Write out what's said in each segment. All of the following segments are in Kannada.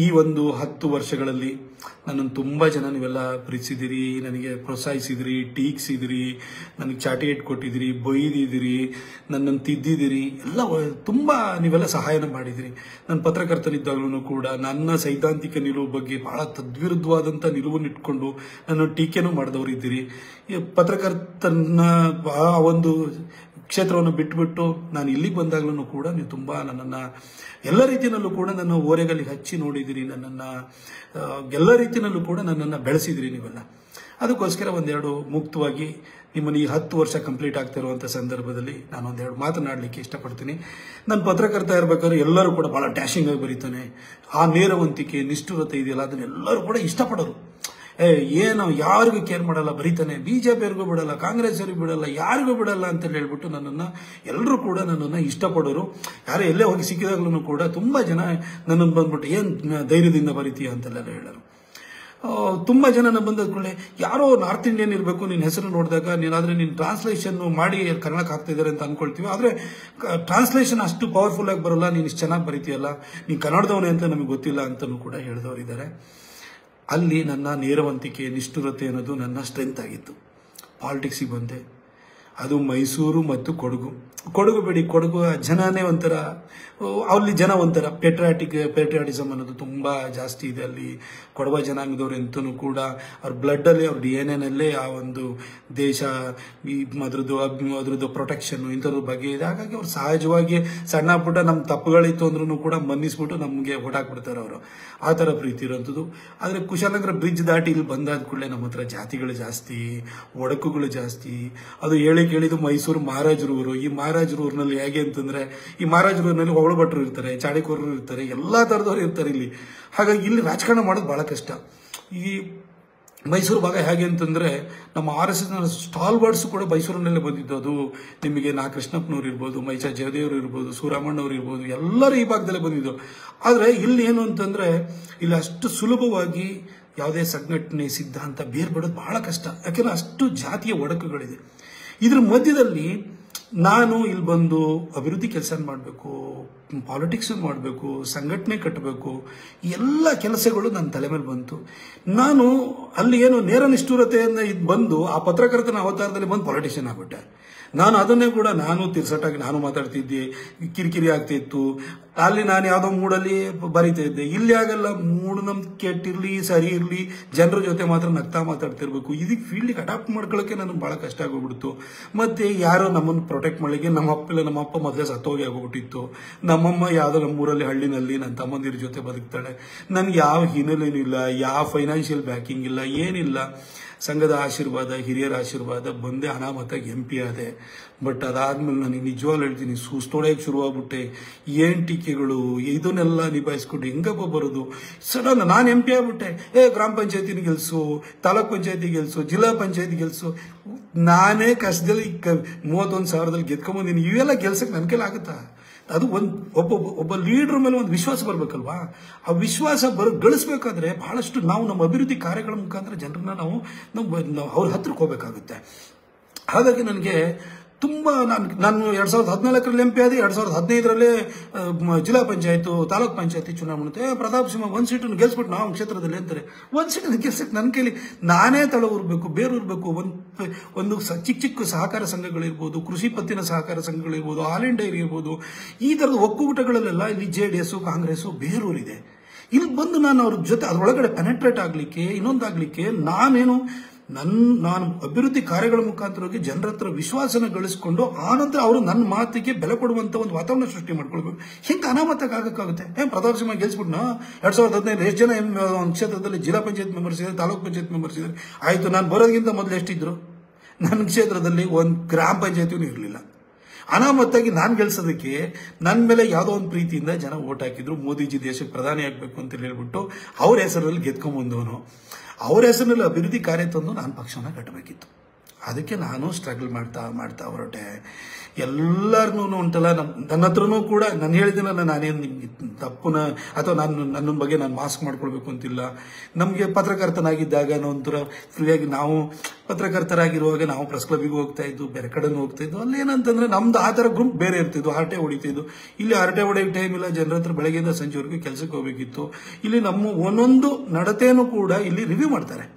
ಈ ಒಂದು 10 ವರ್ಷಗಳಲ್ಲಿ ನನ್ನನ್ನು ತುಂಬ ಜನ ನೀವೆಲ್ಲ ಪ್ರೀತಿಸಿದಿರಿ, ನನಗೆ ಪ್ರೋತ್ಸಾಹಿಸಿದಿರಿ, ಟೀಕ್ಸಿದಿರಿ, ನನಗೆ ಚಾಟಿಯೇಟ್ ಕೊಟ್ಟಿದ್ದೀರಿ, ಬೈದಿದ್ದೀರಿ, ನನ್ನನ್ನು ತಿದ್ದಿದ್ದೀರಿ, ಎಲ್ಲ ತುಂಬ ನೀವೆಲ್ಲ ಸಹಾಯನ ಮಾಡಿದಿರಿ. ನನ್ನ ಪತ್ರಕರ್ತನಿದ್ದಾಗಲೂ ಕೂಡ ನನ್ನ ಸೈದ್ಧಾಂತಿಕ ನಿಲುವು ಬಗ್ಗೆ ಬಹಳ ತದ್ವಿರುದ್ಧವಾದಂಥ ನಿಲುವನ್ನಿಟ್ಕೊಂಡು ನನ್ನ ಟೀಕೆನೂ ಮಾಡಿದವರಿದ್ದೀರಿ. ಪತ್ರಕರ್ತನ ಆ ಒಂದು ಕ್ಷೇತ್ರವನ್ನು ಬಿಟ್ಟುಬಿಟ್ಟು ನಾನು ಇಲ್ಲಿಗೆ ಬಂದಾಗಲೂ ಕೂಡ ನೀವು ತುಂಬ ನನ್ನನ್ನು ಎಲ್ಲ ರೀತಿಯಲ್ಲೂ ಕೂಡ ನನ್ನ ಓರೆಗಲ್ಲಿಗೆ ಹಚ್ಚಿ ನೋಡಿದಿರಿ, ನನ್ನನ್ನು ಎಲ್ಲ ರೀತಿಯಲ್ಲೂ ಕೂಡ ನನ್ನನ್ನು ಬೆಳೆಸಿದಿರಿ ನೀವೆಲ್ಲ. ಅದಕ್ಕೋಸ್ಕರ ಒಂದೆರಡು ಮುಕ್ತವಾಗಿ ನಿಮ್ಮನ್ನು ಈ 10 ವರ್ಷ ಕಂಪ್ಲೀಟ್ ಆಗ್ತಾ ಇರುವಂಥ ಸಂದರ್ಭದಲ್ಲಿ ನಾನು ಒಂದೆರಡು ಮಾತನಾಡಲಿಕ್ಕೆ ಇಷ್ಟಪಡ್ತೀನಿ. ನಾನು ಪತ್ರಕರ್ತ ಇರಬೇಕಾದ್ರೆ ಎಲ್ಲರೂ ಕೂಡ ಭಾಳ ಡ್ಯಾಶಿಂಗ್ ಆಗಿ ಬರೀತಾನೆ, ಆ ನೇರವಂತಿಕೆ ನಿಷ್ಠುರತೆ ಇದೆಯಲ್ಲ ಅದನ್ನೆಲ್ಲರೂ ಕೂಡ ಇಷ್ಟಪಡೋರು. ಏನು ಯಾರಿಗೂ ಕೇರ್ ಮಾಡಲ್ಲ, ಬರೀತಾನೆ, ಬಿಜೆಪಿಯವ್ರಿಗೂ ಬಿಡಲ್ಲ, ಕಾಂಗ್ರೆಸ್ ಅವ್ರಿಗೂ ಬಿಡಲ್ಲ, ಯಾರಿಗೂ ಬಿಡಲ್ಲ ಅಂತ ಹೇಳ್ಬಿಟ್ಟು ನನ್ನನ್ನು ಎಲ್ಲರೂ ಕೂಡ ನನ್ನನ್ನು ಇಷ್ಟಪಡೋರು. ಯಾರೇ ಎಲ್ಲೇ ಹೋಗಿ ಸಿಕ್ಕಿದಾಗ್ಲೂ ಕೂಡ ತುಂಬ ಜನ ನನ್ನನ್ನು ಬಂದ್ಬಿಟ್ಟು ಏನು ಧೈರ್ಯದಿಂದ ಬರೀತೀಯ ಅಂತೆಲ್ಲ ಹೇಳೋರು. ತುಂಬ ಜನ ನಾನು ಬಂದದ್ಕೊಳ್ಳೆ ಯಾರೋ ನಾರ್ತ್ ಇಂಡಿಯನ್ ಇರಬೇಕು, ನಿನ್ನ ಹೆಸರು ನೋಡಿದಾಗ ನೀನಾದರೆ ನೀನು ಟ್ರಾನ್ಸ್ಲೇಷನ್ ಮಾಡಿ ಕನ್ನಡಕ್ಕೆ ಹಾಕ್ತಿದ್ದಾರೆ ಅಂತ ಅಂದ್ಕೊಳ್ತೀವಿ. ಆದರೆ ಟ್ರಾನ್ಸ್ಲೇಷನ್ ಅಷ್ಟು ಪವರ್ಫುಲ್ ಆಗಿ ಬರೋಲ್ಲ, ನೀನು ಇಷ್ಟು ಚೆನ್ನಾಗಿ ಬರೀತೀಯಲ್ಲ, ನೀನು ಕನ್ನಡದವನೇ ಅಂತ ನಮಗೆ ಗೊತ್ತಿಲ್ಲ ಅಂತಲೂ ಕೂಡ ಹೇಳಿದವರಿದ್ದಾರೆ. ಅಲ್ಲಿ ನನ್ನ ನೇರವಂತಿಕೆ ನಿಷ್ಠುರತೆ ಅನ್ನೋದು ನನ್ನ ಸ್ಟ್ರೆಂತ್ ಆಗಿತ್ತು. ಪಾಲಿಟಿಕ್ಸಿಗೆ ಬಂದೆ, ಅದು ಮೈಸೂರು ಮತ್ತು ಕೊಡಗು ಬಿಡಿ, ಕೊಡಗು ಜನನೇ ಒಂಥರ, ಅಲ್ಲಿ ಜನ ಒಂಥರ ಪೇಟ್ರಿಯಾಟಿಸಮ್ ಅನ್ನೋದು ತುಂಬ ಜಾಸ್ತಿ ಇದೆ ಅಲ್ಲಿ. ಕೊಡವ ಜನಾಂಗದವ್ರು ಎಂತೂ ಕೂಡ ಅವ್ರ ಬ್ಲಡ್ಡಲ್ಲಿ, ಅವ್ರ DNA-ನಲ್ಲೇ ಆ ಒಂದು ದೇಶ ಅದ್ರದ್ದು ಪ್ರೊಟೆಕ್ಷನ್ನು ಇಂಥದ್ರ ಬಗ್ಗೆ ಇದೆ. ಹಾಗಾಗಿ ಅವ್ರು ಸಹಜವಾಗಿ ಸಣ್ಣ ಪುಟ್ಟ ನಮ್ಮ ತಪ್ಪುಗಳಿತ್ತು ಅಂದ್ರೂ ಕೂಡ ಮನ್ನಿಸ್ಬಿಟ್ಟು ನಮಗೆ ಓಟಾಕ್ಬಿಡ್ತಾರೆ ಅವರು. ಆ ಥರ ಪ್ರೀತಿ ಇರೋಂಥದ್ದು. ಆದರೆ ಕುಶಾಲನಗರ ಬ್ರಿಡ್ಜ್ ದಾಟಿ ಇಲ್ಲಿ ಬಂದಾದ ಕೂಡಲೇ ನಮ್ಮ ಹತ್ರ ಜಾತಿಗಳು ಜಾಸ್ತಿ, ಒಡಕುಗಳು ಜಾಸ್ತಿ. ಅದು ಕೇಳಿದ್ದು ಮೈಸೂರು ಮಹಾರಾಜರ ಊರು. ಈ ಮಹಾರಾಜರ ಊರಿನಲ್ಲಿ ಹೇಗೆ ಅಂತಂದರೆ, ಈ ಮಹಾರಾಜರ ಊರಿನಲ್ಲಿ ಹೊಗಳು ಭಟ್ರು ಇರ್ತಾರೆ, ಚಾಡಿಕೋರರು ಇರ್ತಾರೆ, ಎಲ್ಲ ಥರದವ್ರು ಇರ್ತಾರೆ ಇಲ್ಲಿ. ಹಾಗಾಗಿ ಇಲ್ಲಿ ರಾಜಕಾರಣ ಮಾಡೋದು ಭಾಳ ಕಷ್ಟ. ಈ ಮೈಸೂರು ಭಾಗ ಹೇಗೆ ಅಂತಂದರೆ, ನಮ್ಮ RSS ಸ್ಟಾಲ್ವರ್ಡ್ಸ್ ಕೂಡ ಮೈಸೂರಿನಲ್ಲೇ ಬಂದಿದ್ದು. ಅದು ನಿಮಗೆ ನಾ ಕೃಷ್ಣಪ್ಪನವ್ರು ಇರ್ಬೋದು, ಮೈಸಾ ಜಯದೇವರು ಇರ್ಬೋದು, ಸೂರಮಣ್ಣವ್ರು ಇರ್ಬೋದು, ಎಲ್ಲರೂ ಈ ಭಾಗದಲ್ಲೇ ಬಂದಿದ್ದು. ಆದರೆ ಇಲ್ಲಿ ಏನು ಅಂತಂದರೆ, ಇಲ್ಲಿ ಅಷ್ಟು ಸುಲಭವಾಗಿ ಯಾವುದೇ ಸಂಘಟನೆ ಸಿದ್ಧಾಂತ ಬೇರ್ಬಿಡೋದು ಬಹಳ ಕಷ್ಟ. ಯಾಕೆಂದರೆ ಅಷ್ಟು ಜಾತಿಯ ಒಡಕುಗಳಿದೆ. ಇದ್ರ ಮಧ್ಯದಲ್ಲಿ ನಾನು ಇಲ್ಲಿ ಬಂದು ಅಭಿವೃದ್ಧಿ ಕೆಲಸ ಮಾಡಬೇಕು, ಪಾಲಿಟಿಕ್ಸ್ ಮಾಡಬೇಕು, ಸಂಘಟನೆ ಕಟ್ಟಬೇಕು, ಎಲ್ಲ ಕೆಲಸಗಳು ನನ್ನ ತಲೆ ಮೇಲೆ ಬಂತು. ನಾನು ಅಲ್ಲಿ ಏನು ನೇರ ನಿಷ್ಠುರತೆಯಿಂದ ಇದು ಬಂದು ಆ ಪತ್ರಕರ್ತನ ಅವತಾರದಲ್ಲಿ ಬಂದು ಪಾಲಿಟಿಷಿಯನ್ ಆಗ್ಬಿಟ್ಟೆ. ನಾನು ಅದನ್ನೇ ಕೂಡ ನಾನು ತಿರ್ಸಟ್ಟಾಗಿ ನಾನು ಮಾತಾಡ್ತಿದ್ದೆ, ಕಿರಿಕಿರಿ ಆಗ್ತಿತ್ತು. ಅಲ್ಲಿ ನಾನು ಯಾವುದೋ ಮೂಡಲ್ಲಿ ಬರೀತಾ ಇದ್ದೆ. ಇಲ್ಲಿ ಆಗಲ್ಲ, ಮೂಢನಂಬಿಕೆ ಕೆಟ್ಟಿರಲಿ ಸರಿ ಇರಲಿ, ಜನರ ಜೊತೆ ಮಾತ್ರ ನಗ್ತಾ ಮಾತಾಡ್ತಿರ್ಬೇಕು. ಇದಕ್ಕೆ ಫೀಲ್ಡಿಗೆ ಅಡಾಪ್ಟ್ ಮಾಡ್ಕೊಳ್ಳೋಕ್ಕೆ ನನಗೆ ಭಾಳ ಕಷ್ಟ ಆಗೋಗ್ಬಿಡ್ತು. ಮತ್ತು ಯಾರೋ ನಮ್ಮನ್ನು ಪ್ರೊಟೆಕ್ಟ್ ಮಾಡಲಿಕ್ಕೆ ನಮ್ಮ ಅಪ್ಪ ಮೊದಲೇ ಸತ್ತೋಗಿ ಆಗೋಗ್ಬಿಟ್ಟಿತ್ತು. ನಮ್ಮಮ್ಮ ಯಾವುದೋ ನಮ್ಮೂರಲ್ಲಿ ಹಳ್ಳಿನಲ್ಲಿ ನನ್ನ ತಮ್ಮಂದಿರ ಜೊತೆ ಬದುಕ್ತಾಳೆ. ನನಗೆ ಯಾವ ಹಿನ್ನೆಲೆನೂ ಇಲ್ಲ, ಯಾವ ಫೈನಾನ್ಷಿಯಲ್ ಬ್ಯಾಕಿಂಗ್ ಇಲ್ಲ, ಏನಿಲ್ಲ. ಸಂಘದ ಆಶೀರ್ವಾದ, ಹಿರಿಯರ ಆಶೀರ್ವಾದ, ಬಂದೆ ಅನಾಮತಾಗಿ MP ಆದೆ. ಬಟ್ ಅದಾದ್ಮೇಲೆ ನನಗೆ ನಿಜವಾಗ್ಲೂ ಹೇಳ್ತೀನಿ, ಸುಸ್ತೊಡೆಯಕ್ಕೆ ಶುರುವಾಗ್ಬಿಟ್ಟೆ. ಏನು ಟೀಕೆಗಳು, ಇದನ್ನೆಲ್ಲ ನಿಭಾಯಿಸ್ಕೊಂಡು ಹೆಂಗಪ್ಪ ಬರೋದು. ಸಡನ್ ನಾನು MP ಆಗ್ಬಿಟ್ಟೆ. ಗ್ರಾಮ ಪಂಚಾಯತಿನ ಗೆಲ್ಸು, ತಾಲೂಕ್ ಪಂಚಾಯತಿ ಗೆಲ್ಸು, ಜಿಲ್ಲಾ ಪಂಚಾಯತಿ ಗೆಲ್ಸು. ನಾನೇ ಕಷ್ಟದಲ್ಲಿ 31,000ದಲ್ಲಿ ಗೆದ್ಕೊಂಬಂದಿನಿ. ಇವೆಲ್ಲ ಗೆಲ್ಸಕ್ಕೆ ನನ್ನ ಕೈಲಿ ಆಗುತ್ತಾ? ಅದು ಒಬ್ಬ ಲೀಡರ್ ಮೇಲೆ ಒಂದು ವಿಶ್ವಾಸ ಬರಬೇಕಲ್ವಾ? ಆ ವಿಶ್ವಾಸ ಗಳಿಸ್ಬೇಕಾದ್ರೆ ಬಹಳಷ್ಟು ನಾವು ನಮ್ಮ ಅಭಿವೃದ್ಧಿ ಕಾರ್ಯಗಳ ಮುಖಾಂತರ ಜನರನ್ನ ನಾವು ಅವ್ರ ಹತ್ರಕ್ಕೆ ಹೋಗ್ಬೇಕಾಗುತ್ತೆ. ಹಾಗಾಗಿ ನನಗೆ ತುಂಬ ನಾನು 2014ರಲ್ಲಿ MP ಆದಿ, 2015ರಲ್ಲಿ ಜಿಲ್ಲಾ ಪಂಚಾಯತ್, ತಾಲೂಕ್ ಪಂಚಾಯತಿ ಚುನಾವಣೆ. ಪ್ರತಾಪ್ ಸಿಂಹ 1 ಸೀಟನ್ನು ಗೆಲ್ಸ್ಬಿಟ್ಟು ನಾವು ಕ್ಷೇತ್ರದಲ್ಲಿ ಅಂತಾರೆ. 1 ಸೀಟನ್ನು ಗೆಲ್ಸಕ್ಕೆ ನನ್ನ ಕೈಲಿ ನಾನೇ ತಳ ಊರ್ಬೇಕು, ಬೇರೂರ್ಬೇಕು. ಒಂದು ಚಿಕ್ಕ ಸಹಕಾರ ಸಂಘಗಳಿರ್ಬೋದು, ಕೃಷಿ ಪತ್ತಿನ ಸಹಕಾರ ಸಂಘಗಳಿರ್ಬೋದು, ಹಾಲ್ ಅಂಡ್ ಡೈರಿ ಇರ್ಬೋದು, ಈ ಥರದ ಒಕ್ಕೂಟಗಳಲ್ಲೆಲ್ಲ ಇಲ್ಲಿ JDS, ಕಾಂಗ್ರೆಸ್ ಬೇರೂರಿದೆ. ಇಲ್ಲಿ ಬಂದು ನಾನು ಅವ್ರ ಜೊತೆ ಅದರೊಳಗಡೆ ಪೆನೆಟ್ರೇಟ್ ಆಗಲಿಕ್ಕೆ, ಇನ್ನೊಂದಾಗಲಿಕ್ಕೆ ನಾನು ಅಭಿವೃದ್ಧಿ ಕಾರ್ಯಗಳ ಮುಖಾಂತರವಾಗಿ ಜನರ ಹತ್ರ ವಿಶ್ವಾಸನ ಗಳಿಸ್ಕೊಂಡು ಆನಂತರ ಅವರು ನನ್ನ ಮಾತಿಗೆ ಬೆಲೆ ಕೊಡುವಂತ ಒಂದು ವಾತಾವರಣ ಸೃಷ್ಟಿ ಮಾಡ್ಕೊಳ್ಬೇಕು. ಹಿಂಗೆ ಅನಾಮತಕ್ಕೆ ಆಗಕ್ಕಾಗುತ್ತೆ? ಪ್ರತಾಪ್ ಸಿಂಹ ಗೆಲ್ಸ್ಬಿಟ್ನ 2015 ಎಷ್ಟು ಜನ ಒಂದು ಕ್ಷೇತ್ರದಲ್ಲಿ ಜಿಲ್ಲಾ ಪಂಚಾಯತ್ ಮೆಂಬರ್ಸ್ ಇದ್ದಾರೆ, ತಾಲೂಕ್ ಪಂಚಾಯತ್ ಮೆಂಬರ್ಸ್ ಇದ್ದಾರೆ. ಆಯ್ತು, ನಾನು ಬರೋದಕ್ಕಿಂತ ಮೊದಲು ಎಷ್ಟಿದ್ರು? ನನ್ನ ಕ್ಷೇತ್ರದಲ್ಲಿ ಒಂದು ಗ್ರಾಮ ಪಂಚಾಯತಿಯೂ ಇರಲಿಲ್ಲ. ಅನಾಮತ್ತಾಗಿ ನಾನು ಗೆಲ್ಸೋದಕ್ಕೆ ನನ್ನ ಮೇಲೆ ಯಾವುದೋ ಒಂದು ಪ್ರೀತಿಯಿಂದ ಜನ ಓಟ್ ಹಾಕಿದ್ರು. ಮೋದಿಜಿ ದೇಶಕ್ಕೆ ಪ್ರಧಾನಿ ಆಗಬೇಕು ಅಂತ ಹೇಳ್ಬಿಟ್ಟು ಅವ್ರ ಹೆಸರಲ್ಲಿ ಗೆದ್ಕೊಂಡ್ಬಂದವನು. ಅವ್ರ ಹೆಸರಿನಲ್ಲಿ ಅಭಿವೃದ್ಧಿ ಕಾರ್ಯ ತಂದು ನಾನು ಪಕ್ಷವನ್ನು ಕಟ್ಟಬೇಕಿತ್ತು. ಅದಕ್ಕೆ ನಾನು ಸ್ಟ್ರಗಲ್ ಮಾಡ್ತಾ ಹೊರಟೆ. ಎಲ್ಲರನ್ನೂ ಉಂಟಲ್ಲ, ನನ್ನ ಹತ್ರನೂ ಕೂಡ ನಾನು ಹೇಳಿದ್ದೀನಲ್ಲ, ನಾನೇನು ನಿಮ್ಗೆ ತಪ್ಪುನ ಅಥವಾ ನನ್ನ ಬಗ್ಗೆ ನಾನು ಮಾಸ್ಕ್ ಮಾಡ್ಕೊಳ್ಬೇಕು ಅಂತಿಲ್ಲ. ನಮಗೆ ಪತ್ರಕರ್ತನಾಗಿದ್ದಾಗ ಒಂಥರ ಫ್ರೀಯಾಗಿ ನಾವು ಪತ್ರಕರ್ತರಾಗಿರುವಾಗ ನಾವು ಪ್ರೆಸ್ ಕ್ಲಬ್ಗೆ ಹೋಗ್ತಾ ಇದ್ದು, ಬೇರೆ ಕಡೆನೂ ಹೋಗ್ತಾ ಇದ್ದು. ಅಲ್ಲಿ ಏನಂತಂದ್ರೆ ನಮ್ದು ಆ ಥರ ಗ್ರೂಪ್ ಬೇರೆ ಇರ್ತಿದ್ದು, ಹರಟೆ ಹೊಡಿತಿದ್ದು. ಇಲ್ಲಿ ಹರಟೆ ಹೊಡೆಯೋ ಟೈಮ್ ಇಲ್ಲ, ಜನರ ಹತ್ರ ಬೆಳಗ್ಗೆಯಿಂದ ಸಂಜೆವರೆಗೂ ಕೆಲಸಕ್ಕೆ ಹೋಗ್ಬೇಕಿತ್ತು. ಇಲ್ಲಿ ನಮ್ಮ ಒಂದೊಂದು ನಡತೆನೂ ಕೂಡ ಇಲ್ಲಿ ರಿವ್ಯೂ ಮಾಡ್ತಾರೆ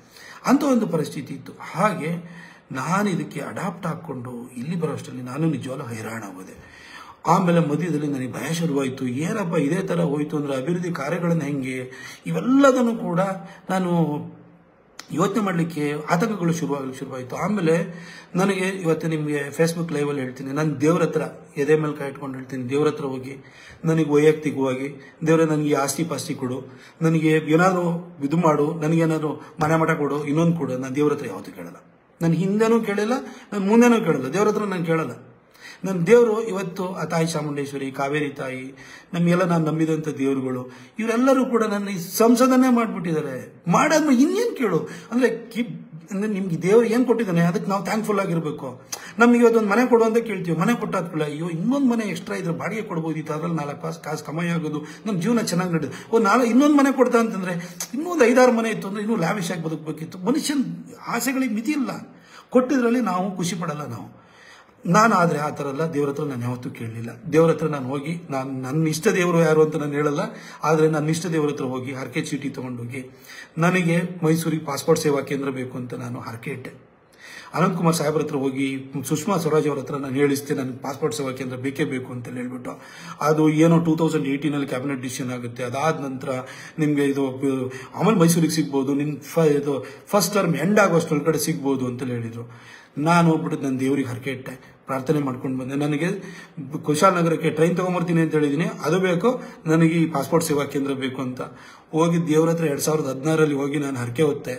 ಅಂತ ಒಂದು ಪರಿಸ್ಥಿತಿ ಇತ್ತು. ಹಾಗೆ ನಾನು ಇದಕ್ಕೆ ಅಡಾಪ್ಟ್ ಹಾಕ್ಕೊಂಡು ಇಲ್ಲಿ ಬರೋಷ್ಟರಲ್ಲಿ ನಾನು ನಿಜವಾಗ್ಲೂ ಹೈರಾಣ ಆಗೋದೆ. ಆಮೇಲೆ ಮಧ್ಯದಲ್ಲಿ ನನಗೆ ಭಯ ಶುರುವಾಯಿತು. ಏನಪ್ಪ ಇದೇ ಥರ ಹೋಯಿತು ಅಂದರೆ ಅಭಿವೃದ್ಧಿ ಕಾರ್ಯಗಳನ್ನು ಹೆಂಗೆ, ಇವೆಲ್ಲದನ್ನು ಕೂಡ ನಾನು ಯೋಚನೆ ಮಾಡಲಿಕ್ಕೆ ಆತಂಕಗಳು ಶುರುವಾಯಿತು. ಆಮೇಲೆ ನನಗೆ ಇವತ್ತು ನಿಮಗೆ ಫೇಸ್ಬುಕ್ ಲೈವಲ್ಲಿ ಹೇಳ್ತೀನಿ, ನಾನು ದೇವ್ರ ಹತ್ರ ಎದೆ ಮೇಲೆ ಕೈ ಇಟ್ಕೊಂಡು ಹೇಳ್ತೀನಿ, ದೇವ್ರ ಹತ್ರ ಹೋಗಿ ನನಗೆ ವೈಯಕ್ತಿಕವಾಗಿ ದೇವ್ರ ನನಗೆ ಆಸ್ತಿ ಪಾಸ್ತಿ ಕೊಡು, ನನಗೆ ಏನಾದರೂ ಇದು ಮಾಡು, ನನಗೇನಾದ್ರು ಮನೆ ಮಠ ಕೊಡು, ಇನ್ನೊಂದು ಕೊಡು. ನಾನು ದೇವ್ರ ಹತ್ರ ಯಾವತ್ತೂ ಕೇಳಲ್ಲ. ನಾನು ಹಿಂದೆನೂ ಕೇಳಿಲ್ಲ, ನಾನು ಮುಂದೆನೂ ಕೇಳಲ್ಲ. ದೇವ್ರ ಹತ್ರ ನಾನು ಕೇಳಲ್ಲ. ನನ್ನ ದೇವರು ಇವತ್ತು ಆ ತಾಯಿ ಚಾಮುಂಡೇಶ್ವರಿ, ಕಾವೇರಿ ತಾಯಿ, ನಮಗೆಲ್ಲ ನಾನು ನಂಬಿದಂಥ ದೇವರುಗಳು, ಇವರೆಲ್ಲರೂ ಕೂಡ ನನ್ನ ಸಂಸದನೆ ಮಾಡಿಬಿಟ್ಟಿದ್ದಾರೆ. ಮಾಡಾದ್ಮೇಲೆ ಇನ್ನೇನು ಕೇಳು ಅಂದರೆ ನಿಮ್ಗೆ ದೇವರು ಏನು ಕೊಟ್ಟಿದ್ದಾನೆ ಅದಕ್ಕೆ ನಾವು ಥ್ಯಾಂಕ್ಫುಲ್ ಆಗಿರಬೇಕು. ನಮ್ಗೆ ಇವತ್ತೊಂದು ಮನೆ ಕೊಡು ಅಂತ ಕೇಳ್ತೀವಿ, ಮನೆ ಕೊಟ್ಟಾದ್ಮೇಲೆ ಅಯ್ಯೋ ಇನ್ನೊಂದು ಮನೆ ಎಕ್ಸ್ಟ್ರಾ ಇದ್ರೆ ಬಾಡಿಗೆ ಕೊಡ್ಬೋದಿತ್ತು, ಅದ್ರಲ್ಲಿ 4 ಕಾಸು ಕಮಾಯಿ ಆಗೋದು, ನಮ್ಮ ಜೀವನ ಚೆನ್ನಾಗಿ ನಡೆದು. ಇನ್ನೊಂದು ಮನೆ ಕೊಡ್ತಾ ಅಂತಂದ್ರೆ ಇನ್ನೊಂದು 5-6 ಮನೆ ಇತ್ತು ಅಂದರೆ ಇನ್ನೂ ಲ್ಯಾವಿಶ್ ಆಗಿ ಬದುಕಬೇಕಿತ್ತು. ಮನುಷ್ಯನ ಆಸೆಗಳಿಗೆ ಮಿತಿ ಇಲ್ಲ. ಕೊಟ್ಟಿದ್ರಲ್ಲಿ ನಾವು ಖುಷಿ ಪಡಲ್ಲ ನಾವು. ನಾನು ಆದರೆ ಆ ಥರ ಅಲ್ಲ. ದೇವ್ರ ಹತ್ರ ನಾನು ಯಾವತ್ತೂ ಕೇಳಲಿಲ್ಲ. ದೇವ್ರ ಹತ್ರ ನಾನು ಹೋಗಿ, ನನ್ನ ಇಷ್ಟ ದೇವರು ಯಾರು ಅಂತ ನಾನು ಹೇಳಲ್ಲ, ಆದರೆ ನನ್ನ ಇಷ್ಟ ದೇವ್ರ ಹತ್ರ ಹೋಗಿ ಹರಕೆ ಚೀಟಿ ತೊಗೊಂಡೋಗಿ ನನಗೆ ಮೈಸೂರಿಗೆ ಪಾಸ್ಪೋರ್ಟ್ ಸೇವಾ ಕೇಂದ್ರ ಬೇಕು ಅಂತ ನಾನು ಹರಕೆ ಇಟ್ಟೆ. ಅನಂತಕುಮಾರ್ ಸಾಹೇಬ್ರ ಹತ್ರ ಹೋಗಿ ಸುಷ್ಮಾ ಸ್ವರಾಜ್ ಅವ್ರ ಹತ್ರ ನಾನು ಹೇಳಿಸ್ತೆ, ನನಗೆ ಪಾಸ್ಪೋರ್ಟ್ ಸೇವಾ ಕೇಂದ್ರ ಬೇಕೇ ಬೇಕು ಅಂತ ಹೇಳ್ಬಿಟ್ಟು. ಅದು ಏನೋ 2018 ಕ್ಯಾಬಿನೆಟ್ ಡಿಸಿಷನ್ ಆಗುತ್ತೆ. ಅದಾದ ನಂತರ ನಿಮಗೆ ಇದು ಆಮೇಲೆ ಮೈಸೂರಿಗೆ ಸಿಗ್ಬೋದು, ಇದು ಫಸ್ಟ್ ಟರ್ಮ್ ಎಂಡ್ ಆಗೋಷ್ಟೊಳಗಡೆ ಸಿಗ್ಬೋದು ಅಂತ ಹೇಳಿದರು. ನಾನು ಹೋಗ್ಬಿಟ್ಟು ನನ್ನ ದೇವ್ರಿಗೆ ಹರಕೆ ಇಟ್ಟೆ, ಪ್ರಾರ್ಥನೆ ಮಾಡ್ಕೊಂಡು ಬಂದೆ. ನನಗೆ ಕುಶಾಲನಗರಕ್ಕೆ ಟ್ರೈನ್ ತೊಗೊಂಬರ್ತೀನಿ ಅಂತ ಹೇಳಿದ್ದೀನಿ, ಅದು ಬೇಕು, ನನಗೆ ಈ ಪಾಸ್ಪೋರ್ಟ್ ಸೇವಾ ಕೇಂದ್ರ ಬೇಕು ಅಂತ ಹೋಗಿ ದೇವ್ರ ಹತ್ರ 2016 ಹೋಗಿ ನಾನು ಹರಕೆ ಹೊತ್ತೆ.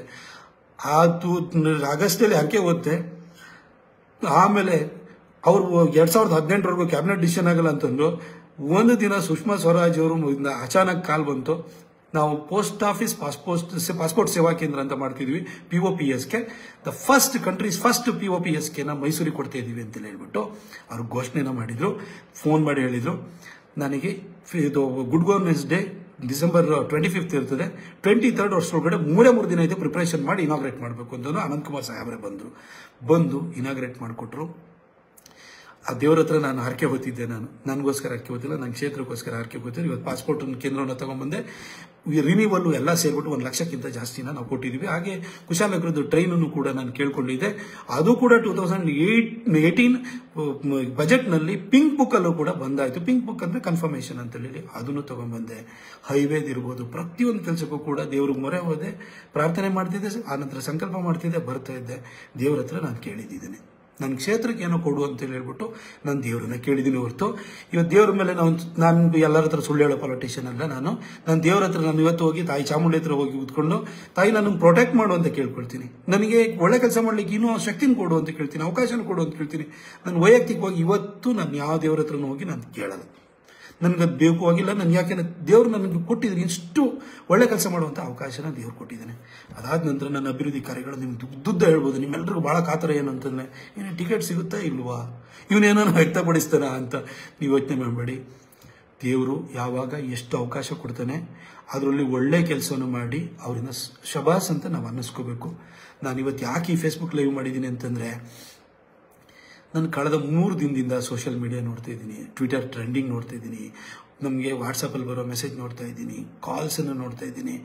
ಆಗಸ್ಟಲ್ಲಿ ಹರಕೆ ಹೊತ್ತೆ. ಆಮೇಲೆ ಅವರು 2018 ಕ್ಯಾಬಿನೆಟ್ ಡಿಸಿಷನ್ ಆಗಲ್ಲ ಅಂತಂದ್ರು. ಒಂದು ದಿನ ಸುಷ್ಮಾ ಸ್ವರಾಜ್ ಅವರು ಅಚಾನಕ್ ಕಾಲ್ ಬಂತು, ನಾವು ಪೋಸ್ಟ್ ಆಫೀಸ್ ಪಾಸ್ಪೋರ್ಟ್ ಸೇವಾ ಕೇಂದ್ರ ಅಂತ ಮಾಡ್ತಿದ್ವಿ, POPSK, the first country's first POPSK ಮೈಸೂರಿಗೆ ಕೊಡ್ತಾ ಇದೀವಿ ಅಂತ ಹೇಳ್ಬಿಟ್ಟು ಅವ್ರು ಘೋಷಣೆನ ಮಾಡಿದ್ರು. ಫೋನ್ ಮಾಡಿ ಹೇಳಿದ್ರು ನನಗೆ ಇದು ಗುಡ್ ಗವರ್ನೆನ್ಸ್ ಡೇ ಡಿಸೆಂಬರ್ 25 ಇರ್ತದೆ, 23rd ವರ್ಷದೊಳಗಡೆ 3 ದಿನ ಇದೆ ಪ್ರಿಪರೇಷನ್ ಮಾಡಿ ಇನಾಗ್ರೇಟ್ ಮಾಡಬೇಕು ಅಂತ ಅನಂತಕುಮಾರ್ ಸಾಹೇಬ್ರೆ ಬಂದು ಇನಾಗ್ರೇಟ್ ಮಾಡಿಕೊಟ್ರು. ಆ ದೇವ್ರ ಹತ್ರ ನಾನು ಹರಕೆ ಹೊತ್ತಿದ್ದೆ. ನನಗೋಸ್ಕರ ಹರಕೆ ಹೊತ್ತಿಲ್ಲ, ನನ್ನ ಕ್ಷೇತ್ರಕ್ಕೋಸ್ಕರ ಹರಕೆ ಹೊತ್ತಿದ್ದೆ. ಇವತ್ತು ಪಾಸ್ಪೋರ್ಟ್ ಕೇಂದ್ರವನ್ನು ತಗೊಂಡ್ಬಂದೆ. ರಿನಿವಲ್ಲು ಎಲ್ಲ ಸೇರಿಬಿಟ್ಟು 1 ಲಕ್ಷಕ್ಕಿಂತ ಜಾಸ್ತಿನ ನಾವು ಕೊಟ್ಟಿದ್ದೀವಿ. ಹಾಗೆ ಕುಶಾಲನಗರದ್ದು ಟ್ರೈನನ್ನು ಕೂಡ ನಾನು ಕೇಳ್ಕೊಂಡಿದ್ದೆ. ಅದು ಕೂಡ 2018 ಬಜೆಟ್ನಲ್ಲಿ ಪಿಂಕ್ ಬುಕ್ ಅಲ್ಲೂ ಕೂಡ ಬಂದಾಯಿತು. ಪಿಂಕ್ ಬುಕ್ ಅಂದರೆ ಕನ್ಫರ್ಮೇಷನ್ ಅಂತ ಹೇಳಿ ಅದನ್ನು ತಗೊಂಡ್ಬಂದೆ. ಹೈವೇದಿರ್ಬೋದು, ಪ್ರತಿಯೊಂದು ಕೆಲಸಕ್ಕೂ ಕೂಡ ದೇವ್ರಿಗೆ ಮೊರೆ ಹೋದೆ, ಪ್ರಾರ್ಥನೆ ಮಾಡ್ತಿದ್ದೆ, ಆನಂತರ ಸಂಕಲ್ಪ ಮಾಡ್ತಿದ್ದೆ, ಬರ್ತಾ ಇದ್ದೆ. ದೇವ್ರ ಹತ್ರ ನಾನು ಕೇಳಿದ್ದೀನಿ, ನನ್ನ ಕ್ಷೇತ್ರಕ್ಕೆ ಏನೋ ಕೊಡು ಅಂತೇಳಿ ಹೇಳ್ಬಿಟ್ಟು ನಾನು ದೇವ್ರನ್ನ ಕೇಳಿದ್ದೀನಿ ಹೊರತು ಇವತ್ತು ದೇವ್ರ ಮೇಲೆ ನಾನು ಎಲ್ಲರ ಹತ್ರ ಸುಳ್ಳು ಹೇಳೋ ಪೊಲಿಟಿಷಿಯನ್ ಅಲ್ಲ. ನಾನು ದೇವ್ರ ಹತ್ರ ನಾನು ಇವತ್ತು ಹೋಗಿ ತಾಯಿ ಚಾಮುಂಡಿ ಹತ್ರ ಹೋಗಿ ಕೂತ್ಕೊಂಡು ತಾಯಿ ನನಗೆ ಪ್ರೊಟೆಕ್ಟ್ ಮಾಡು ಅಂತ ಕೇಳ್ಕೊಳ್ತೀನಿ, ನನಗೆ ಒಳ್ಳೆ ಕೆಲಸ ಮಾಡ್ಲಿಕ್ಕೆ ಇನ್ನೂ ಶಕ್ತಿನ ಕೊಡು ಅಂತ ಕೇಳ್ತೀನಿ, ಅವಕಾಶನ ಕೊಡು ಅಂತ ಕೇಳ್ತೀನಿ. ನಾನು ವೈಯಕ್ತಿಕವಾಗಿ ಇವತ್ತು ನಾನು ಯಾವ ದೇವ್ರ ಹತ್ರನೂ ಹೋಗಿ ನಾನು ಕೇಳಲ್ಲ, ನನಗದು ಬೇಕು ಆಗಿಲ್ಲ. ನಾನು ಯಾಕೆಂದ್ರೆ ದೇವ್ರು ನನಗೆ ಕೊಟ್ಟಿದ್ದೀನಿ, ಇಷ್ಟು ಒಳ್ಳೆ ಕೆಲಸ ಮಾಡುವಂಥ ಅವಕಾಶನ ದೇವ್ರು ಕೊಟ್ಟಿದ್ದಾನೆ. ಅದಾದ ನಂತರ ನನ್ನ ಅಭಿವೃದ್ಧಿ ಕಾರ್ಯಗಳು ನಿಮ್ಗೆ ದುಡ್ಡು ಹೇಳ್ಬೋದು. ನಿಮ್ಮೆಲ್ಲರಿಗೂ ಭಾಳ ಕಾತರ ಏನು ಅಂತಂದರೆ, ಏನು ಟಿಕೆಟ್ ಸಿಗುತ್ತಾ ಇಲ್ವಾ, ಇವನೇನೋ ವ್ಯಕ್ತಪಡಿಸ್ತಾನ ಅಂತ ನೀವು ಯೋಚನೆ ಮಾಡಬೇಡಿ. ದೇವರು ಯಾವಾಗ ಎಷ್ಟು ಅವಕಾಶ ಕೊಡ್ತಾನೆ ಅದರಲ್ಲಿ ಒಳ್ಳೆ ಕೆಲಸವನ್ನು ಮಾಡಿ ಅವರಿಂದ ಶಬಾಸ್ ಅಂತ ನಾವು ಅನ್ನಿಸ್ಕೋಬೇಕು. ನಾನು ಇವತ್ತು ಯಾಕೆ ಈ ಫೇಸ್ಬುಕ್ ಲೈವ್ ಮಾಡಿದ್ದೀನಿ ಅಂತಂದರೆ, ನಾನು ಕಳೆದ 3 ದಿನದಿಂದ ಸೋಷಿಯಲ್ ಮೀಡಿಯಾ ನೋಡ್ತಾ ಇದ್ದೀನಿ, ಟ್ವಿಟರ್ ಟ್ರೆಂಡಿಂಗ್ ನೋಡ್ತಾ ಇದ್ದೀನಿ, ನಮಗೆ ವಾಟ್ಸಪ್ಪಲ್ಲಿ ಬರೋ ಮೆಸೇಜ್ ನೋಡ್ತಾ ಇದ್ದೀನಿ, ಕಾಲ್ಸನ್ನು ನೋಡ್ತಾ ಇದ್ದೀನಿ.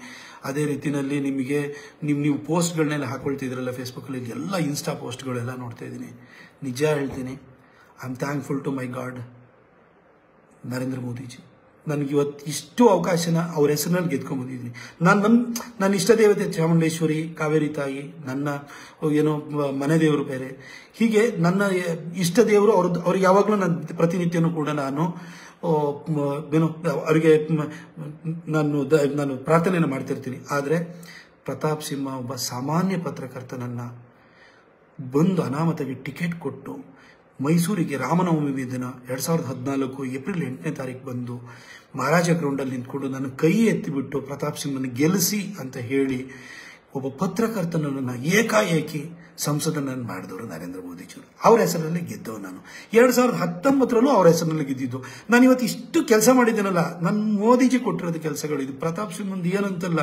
ಅದೇ ರೀತಿಯಲ್ಲಿ ನಿಮಗೆ ನೀವು ಪೋಸ್ಟ್ಗಳನ್ನೆಲ್ಲ ಹಾಕೊಳ್ತಿದ್ರಲ್ಲ ಫೇಸ್ಬುಕ್ಕಲ್ಲಿ, ಎಲ್ಲ ಇನ್ಸ್ಟಾ ಪೋಸ್ಟ್ಗಳೆಲ್ಲ ನೋಡ್ತಾ ಇದ್ದೀನಿ. ನಿಜ ಹೇಳ್ತೀನಿ, I am thankful to my God Narendra Modiji. ನನಗೆ ಇವತ್ತು ಇಷ್ಟು ಅವಕಾಶನ ಅವ್ರ ಹೆಸರಿನಲ್ಲಿ ಗೆದ್ಕೊಂಡ್ಬಂದಿದ್ದೀನಿ. ನನ್ನ ಇಷ್ಟ ದೇವತೆ ಚಾಮುಂಡೇಶ್ವರಿ, ಕಾವೇರಿ ತಾಯಿ, ನನ್ನ ಏನೋ ಮನೆ ದೇವರು ಬೇರೆ, ಹೀಗೆ ನನ್ನ ಇಷ್ಟ ದೇವರು ಅವ್ರಿಗೆ ಯಾವಾಗಲೂ ನನ್ನ ಪ್ರತಿನಿತ್ಯನೂ ಕೂಡ ನಾನು ಏನೋ ಅವರಿಗೆ ನಾನು ಪ್ರಾರ್ಥನೆಯನ್ನು ಮಾಡ್ತಿರ್ತೀನಿ. ಆದರೆ ಪ್ರತಾಪ್ ಸಿಂಹ ಒಬ್ಬ ಸಾಮಾನ್ಯ ಪತ್ರಕರ್ತನನ್ನು ಬಂದು ಅನಾಮತಾಗಿ ಟಿಕೆಟ್ ಕೊಟ್ಟು ಮೈಸೂರಿಗೆ ರಾಮನವಮಿ ದಿನ 2014 ಏಪ್ರಿಲ್ 8ನೇ ತಾರೀಕು ಬಂದು ಮಹಾರಾಜ ಗ್ರೌಂಡಲ್ಲಿ ನಿಂತ್ಕೊಂಡು ನನ್ನ ಕೈ ಎತ್ತಿಬಿಟ್ಟು ಪ್ರತಾಪ್ ಸಿಂಹನ ಗೆಲ್ಲಿಸಿ ಅಂತ ಹೇಳಿ ಒಬ್ಬ ಪತ್ರಕರ್ತನನ್ನು ಏಕಾಏಕಿ ಸಂಸದನನ್ನು ಮಾಡಿದವರು ನರೇಂದ್ರ ಮೋದಿಜಿಯವರು. ಅವ್ರ ಹೆಸರಲ್ಲಿ ಗೆದ್ದವು ನಾನು. 2019ರಲ್ಲೂ ಅವ್ರ ಹೆಸರಿನಲ್ಲಿ ಗೆದ್ದಿದ್ದು. ನಾನು ಇವತ್ತು ಇಷ್ಟು ಕೆಲಸ ಮಾಡಿದ್ದೇನಲ್ಲ, ನನ್ನ ಮೋದಿಜಿ ಕೊಟ್ಟಿರೋದು ಕೆಲಸಗಳು. ಇದು ಪ್ರತಾಪ್ ಸಿಂಹ ಮುಂದೆ ಏನಂತಲ್ಲ,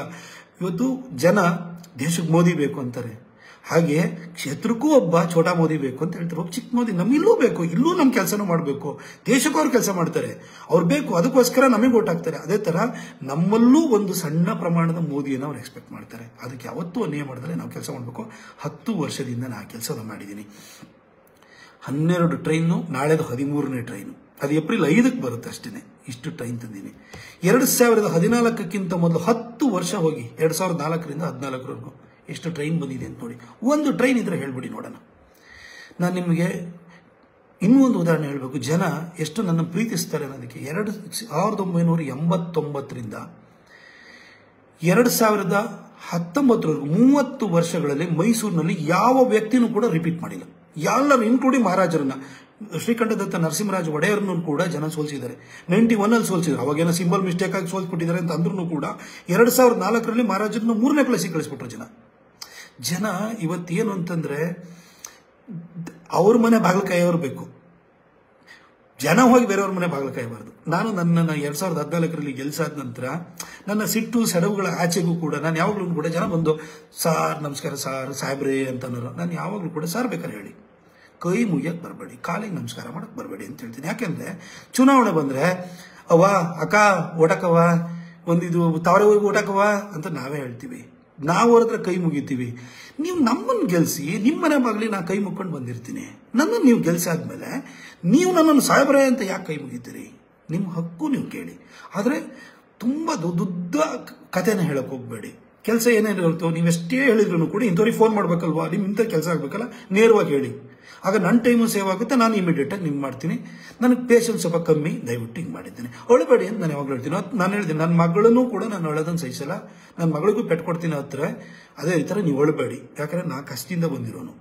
ಇವತ್ತು ಜನ ದೇಶಕ್ಕೆ ಮೋದಿ ಬೇಕು ಅಂತಾರೆ, ಹಾಗೆ ಕ್ಷೇತ್ರಕ್ಕೂ ಒಬ್ಬ ಛೋಟಾ ಮೋದಿ ಬೇಕು ಅಂತ ಹೇಳ್ತಾರೆ. ಒಬ್ಬ ಚಿಕ್ಕ ಮೋದಿ ನಮ್ಮಿಲ್ಲೂ ಬೇಕು, ಇಲ್ಲೂ ನಮ್ಮ ಕೆಲಸನೂ ಮಾಡಬೇಕು, ದೇಶಕ್ಕೂ ಅವ್ರು ಕೆಲಸ ಮಾಡ್ತಾರೆ, ಅವ್ರು ಬೇಕು, ಅದಕ್ಕೋಸ್ಕರ ನಮಗೆ ಓಟ್ ಹಾಕ್ತಾರೆ. ಅದೇ ತರ ನಮ್ಮಲ್ಲೂ ಒಂದು ಸಣ್ಣ ಪ್ರಮಾಣದ ಮೋದಿಯನ್ನು ಅವ್ರು ಎಕ್ಸ್ಪೆಕ್ಟ್ ಮಾಡ್ತಾರೆ. ಅದಕ್ಕೆ ಯಾವತ್ತೂ ಅನ್ಯಾಯ ಮಾಡಿದ್ರೆ ನಾವು ಕೆಲಸ ಮಾಡಬೇಕು. 10 ವರ್ಷದಿಂದ ನಾನು ಕೆಲಸವನ್ನು ಮಾಡಿದ್ದೀನಿ. 12 ಟ್ರೈನು, ನಾಳೆದು 13ನೇ ಟ್ರೈನು. ಅದು ಏಪ್ರಿಲ್ 5ಕ್ಕೆ ಬರುತ್ತೆ ಅಷ್ಟೇ. ಇಷ್ಟು ಟ್ರೈನ್ ತಂದೀನಿ. 2014ಕ್ಕಿಂತ ಮೊದಲು 10 ವರ್ಷ ಹೋಗಿ 2004ರಿಂದ 2014ರವರೆಗೂ ಎಷ್ಟು ಟ್ರೈನ್ ಬಂದಿದೆ ಅಂತ ನೋಡಿ. ಒಂದು ಟ್ರೈನ್ ಇದ್ರೆ ಹೇಳ್ಬಿಡಿ ನೋಡೋಣ. ನಾನು ನಿಮಗೆ ಇನ್ನೂ ಒಂದು ಉದಾಹರಣೆ ಹೇಳಬೇಕು. ಜನ ಎಷ್ಟು ನನ್ನ ಪ್ರೀತಿಸ್ತಾರೆ ಅನ್ನೋದಕ್ಕೆ 1989ರಿಂದ 2019ರವರೆಗೂ 30 ವರ್ಷಗಳಲ್ಲಿ ಮೈಸೂರಿನಲ್ಲಿ ಯಾವ ವ್ಯಕ್ತಿನೂ ಕೂಡ ರಿಪೀಟ್ ಮಾಡಿಲ್ಲ. ಎಲ್ಲರೂ ಇನ್ಕ್ಲೂಡಿಂಗ್ ಮಹಾರಾಜರನ್ನ, ಶ್ರೀಕಂಠದತ್ತ ನರಸಿಂಹರಾಜ ಒಡೆಯರನ್ನು ಕೂಡ ಜನ ಸೋಲಿಸಿದ್ದಾರೆ. 91ಅಲ್ಲಿ ಸೋಲಿಸಿದ್ರು. ಅವಾಗೇನೋ ಸಿಂಬಲ್ ಮಿಸ್ಟೇಕ್ ಆಗಿ ಸೋಲ್ಸ್ಬಿಟ್ಟಿದ್ದಾರೆ ಅಂತ ಅಂದ್ರೂ ಕೂಡ 2004ರಲ್ಲಿ ಮಹಾರಾಜರನ್ನ 3ನೇ ಪ್ಲೇಸಿಗೆ ಕಳಿಸ್ಬಿಟ್ರು ಜನ. ಇವತ್ತೇನು ಅಂತಂದ್ರೆ ಅವ್ರ ಮನೆ ಬಾಗಿಲಕಾಯಿಯವರು ಬೇಕು, ಜನ ಹೋಗಿ ಬೇರೆಯವ್ರ ಮನೆ ಬಾಗಿಲಕಾಯಬಾರ್ದು. ನಾನು ನನ್ನನ್ನು 2014ರಲ್ಲಿ ಗೆಲ್ಸಾದ ನಂತರ ನನ್ನ ಸಿಟ್ಟು ಸೆಡವುಗಳ ಆಚೆಗೂ ಕೂಡ ನಾನು ಯಾವಾಗಲೂ ಕೂಡ ಜನ ಬಂದು ಸಾರ್ ನಮಸ್ಕಾರ ಸಾರ್ ಸಾಹೇಬ್ರೇ ಅಂತ ಅನ್ನೋರು. ನಾನು ಯಾವಾಗಲೂ ಕೂಡ ಸಾರ್ ಬೇಕಾದ್ರೆ ಹೇಳಿ, ಕೈ ಮುಗಿಯಕ್ಕೆ ಬರಬೇಡಿ, ಕಾಲಿಗೆ ನಮಸ್ಕಾರ ಮಾಡಕ್ಕೆ ಬರಬೇಡಿ ಅಂತ ಹೇಳ್ತೀನಿ. ಯಾಕೆಂದ್ರೆ ಚುನಾವಣೆ ಬಂದ್ರೆ ಅವ್ವ ಅಕ್ಕ ಓಟಕವ್ವ, ಒಂದಿದು ತಾವರೆ ಹೋಗಿ ಓಟಕವ್ವ ಅಂತ ನಾವೇ ಹೇಳ್ತೀವಿ. ನಾವು ಅವ್ರ ಹತ್ರ ಕೈ ಮುಗಿತೀವಿ. ನೀವು ನಮ್ಮನ್ನು ಗೆಲ್ಸಿ, ನಿಮ್ಮ ಮನೆ ಬಾಗ್ಲಿ ನಾ ಕೈ ಮುಕ್ಕೊಂಡು ಬಂದಿರ್ತೀನಿ. ನನ್ನನ್ನು ನೀವು ಗೆಲ್ಸಾದ್ಮೇಲೆ ನೀವು ನನ್ನನ್ನು ಸಾಹೇಬ್ರೆ ಅಂತ ಯಾಕೆ ಕೈ ಮುಗಿತೀರಿ? ನಿಮ್ಮ ಹಕ್ಕು ನೀವು ಕೇಳಿ. ಆದರೆ ತುಂಬ ದೊಡ್ಡ ಕಥೆನ ಹೇಳಕ್ ಹೋಗ್ಬೇಡಿ. ಕೆಲಸ ಏನೇನಿರುತ್ತೋ ನೀವೆಷ್ಟೇ ಹೇಳಿದ್ರು ಕೂಡ ಇಂಥವ್ರಿಗೆ ಫೋನ್ ಮಾಡ್ಬೇಕಲ್ವಾ, ನಿಮ್ಮ ಇಂಥ ಕೆಲಸ ಆಗ್ಬೇಕಲ್ಲ, ನೇರವಾಗಿ ಹೇಳಿ. ಆಗ ನನ್ನ ಟೈಮು ಸೇವ್ ಆಗುತ್ತೆ, ನಾನು ಇಮಿಡಿಯೇಟಾಗಿ ನಿಮ್ಗೆ ಮಾಡ್ತೀನಿ. ನನಗೆ ಪೇಷನ್ಸ್ ಸ್ವಲ್ಪ ಕಮ್ಮಿ, ದಯವಿಟ್ಟು ಹಿಂಗೆ ಮಾಡಿದ್ದೇನೆ, ಅಳಬೇಡಿ ಅಂತ ನಾನು ಯಾವಾಗಲೂ ಹೇಳ್ತೀನಿ. ನಾನು ಹೇಳ್ತೀನಿ, ನನ್ನ ಮಗಳನ್ನೂ ಕೂಡ ನಾನು ಅಳೋದನ್ನು ಸಹಿಸಲ್ಲ, ನನ್ನ ಮಗಳಿಗೂ ಪೆಟ್ಕೊಡ್ತೀನಿ ಹತ್ರ. ಅದೇ ಈ ಥರ ನೀವು ಅಳಬೇಡಿ, ಯಾಕಂದರೆ ನಾನು ಕಷ್ಟದಿಂದ ಬಂದಿರೋನು.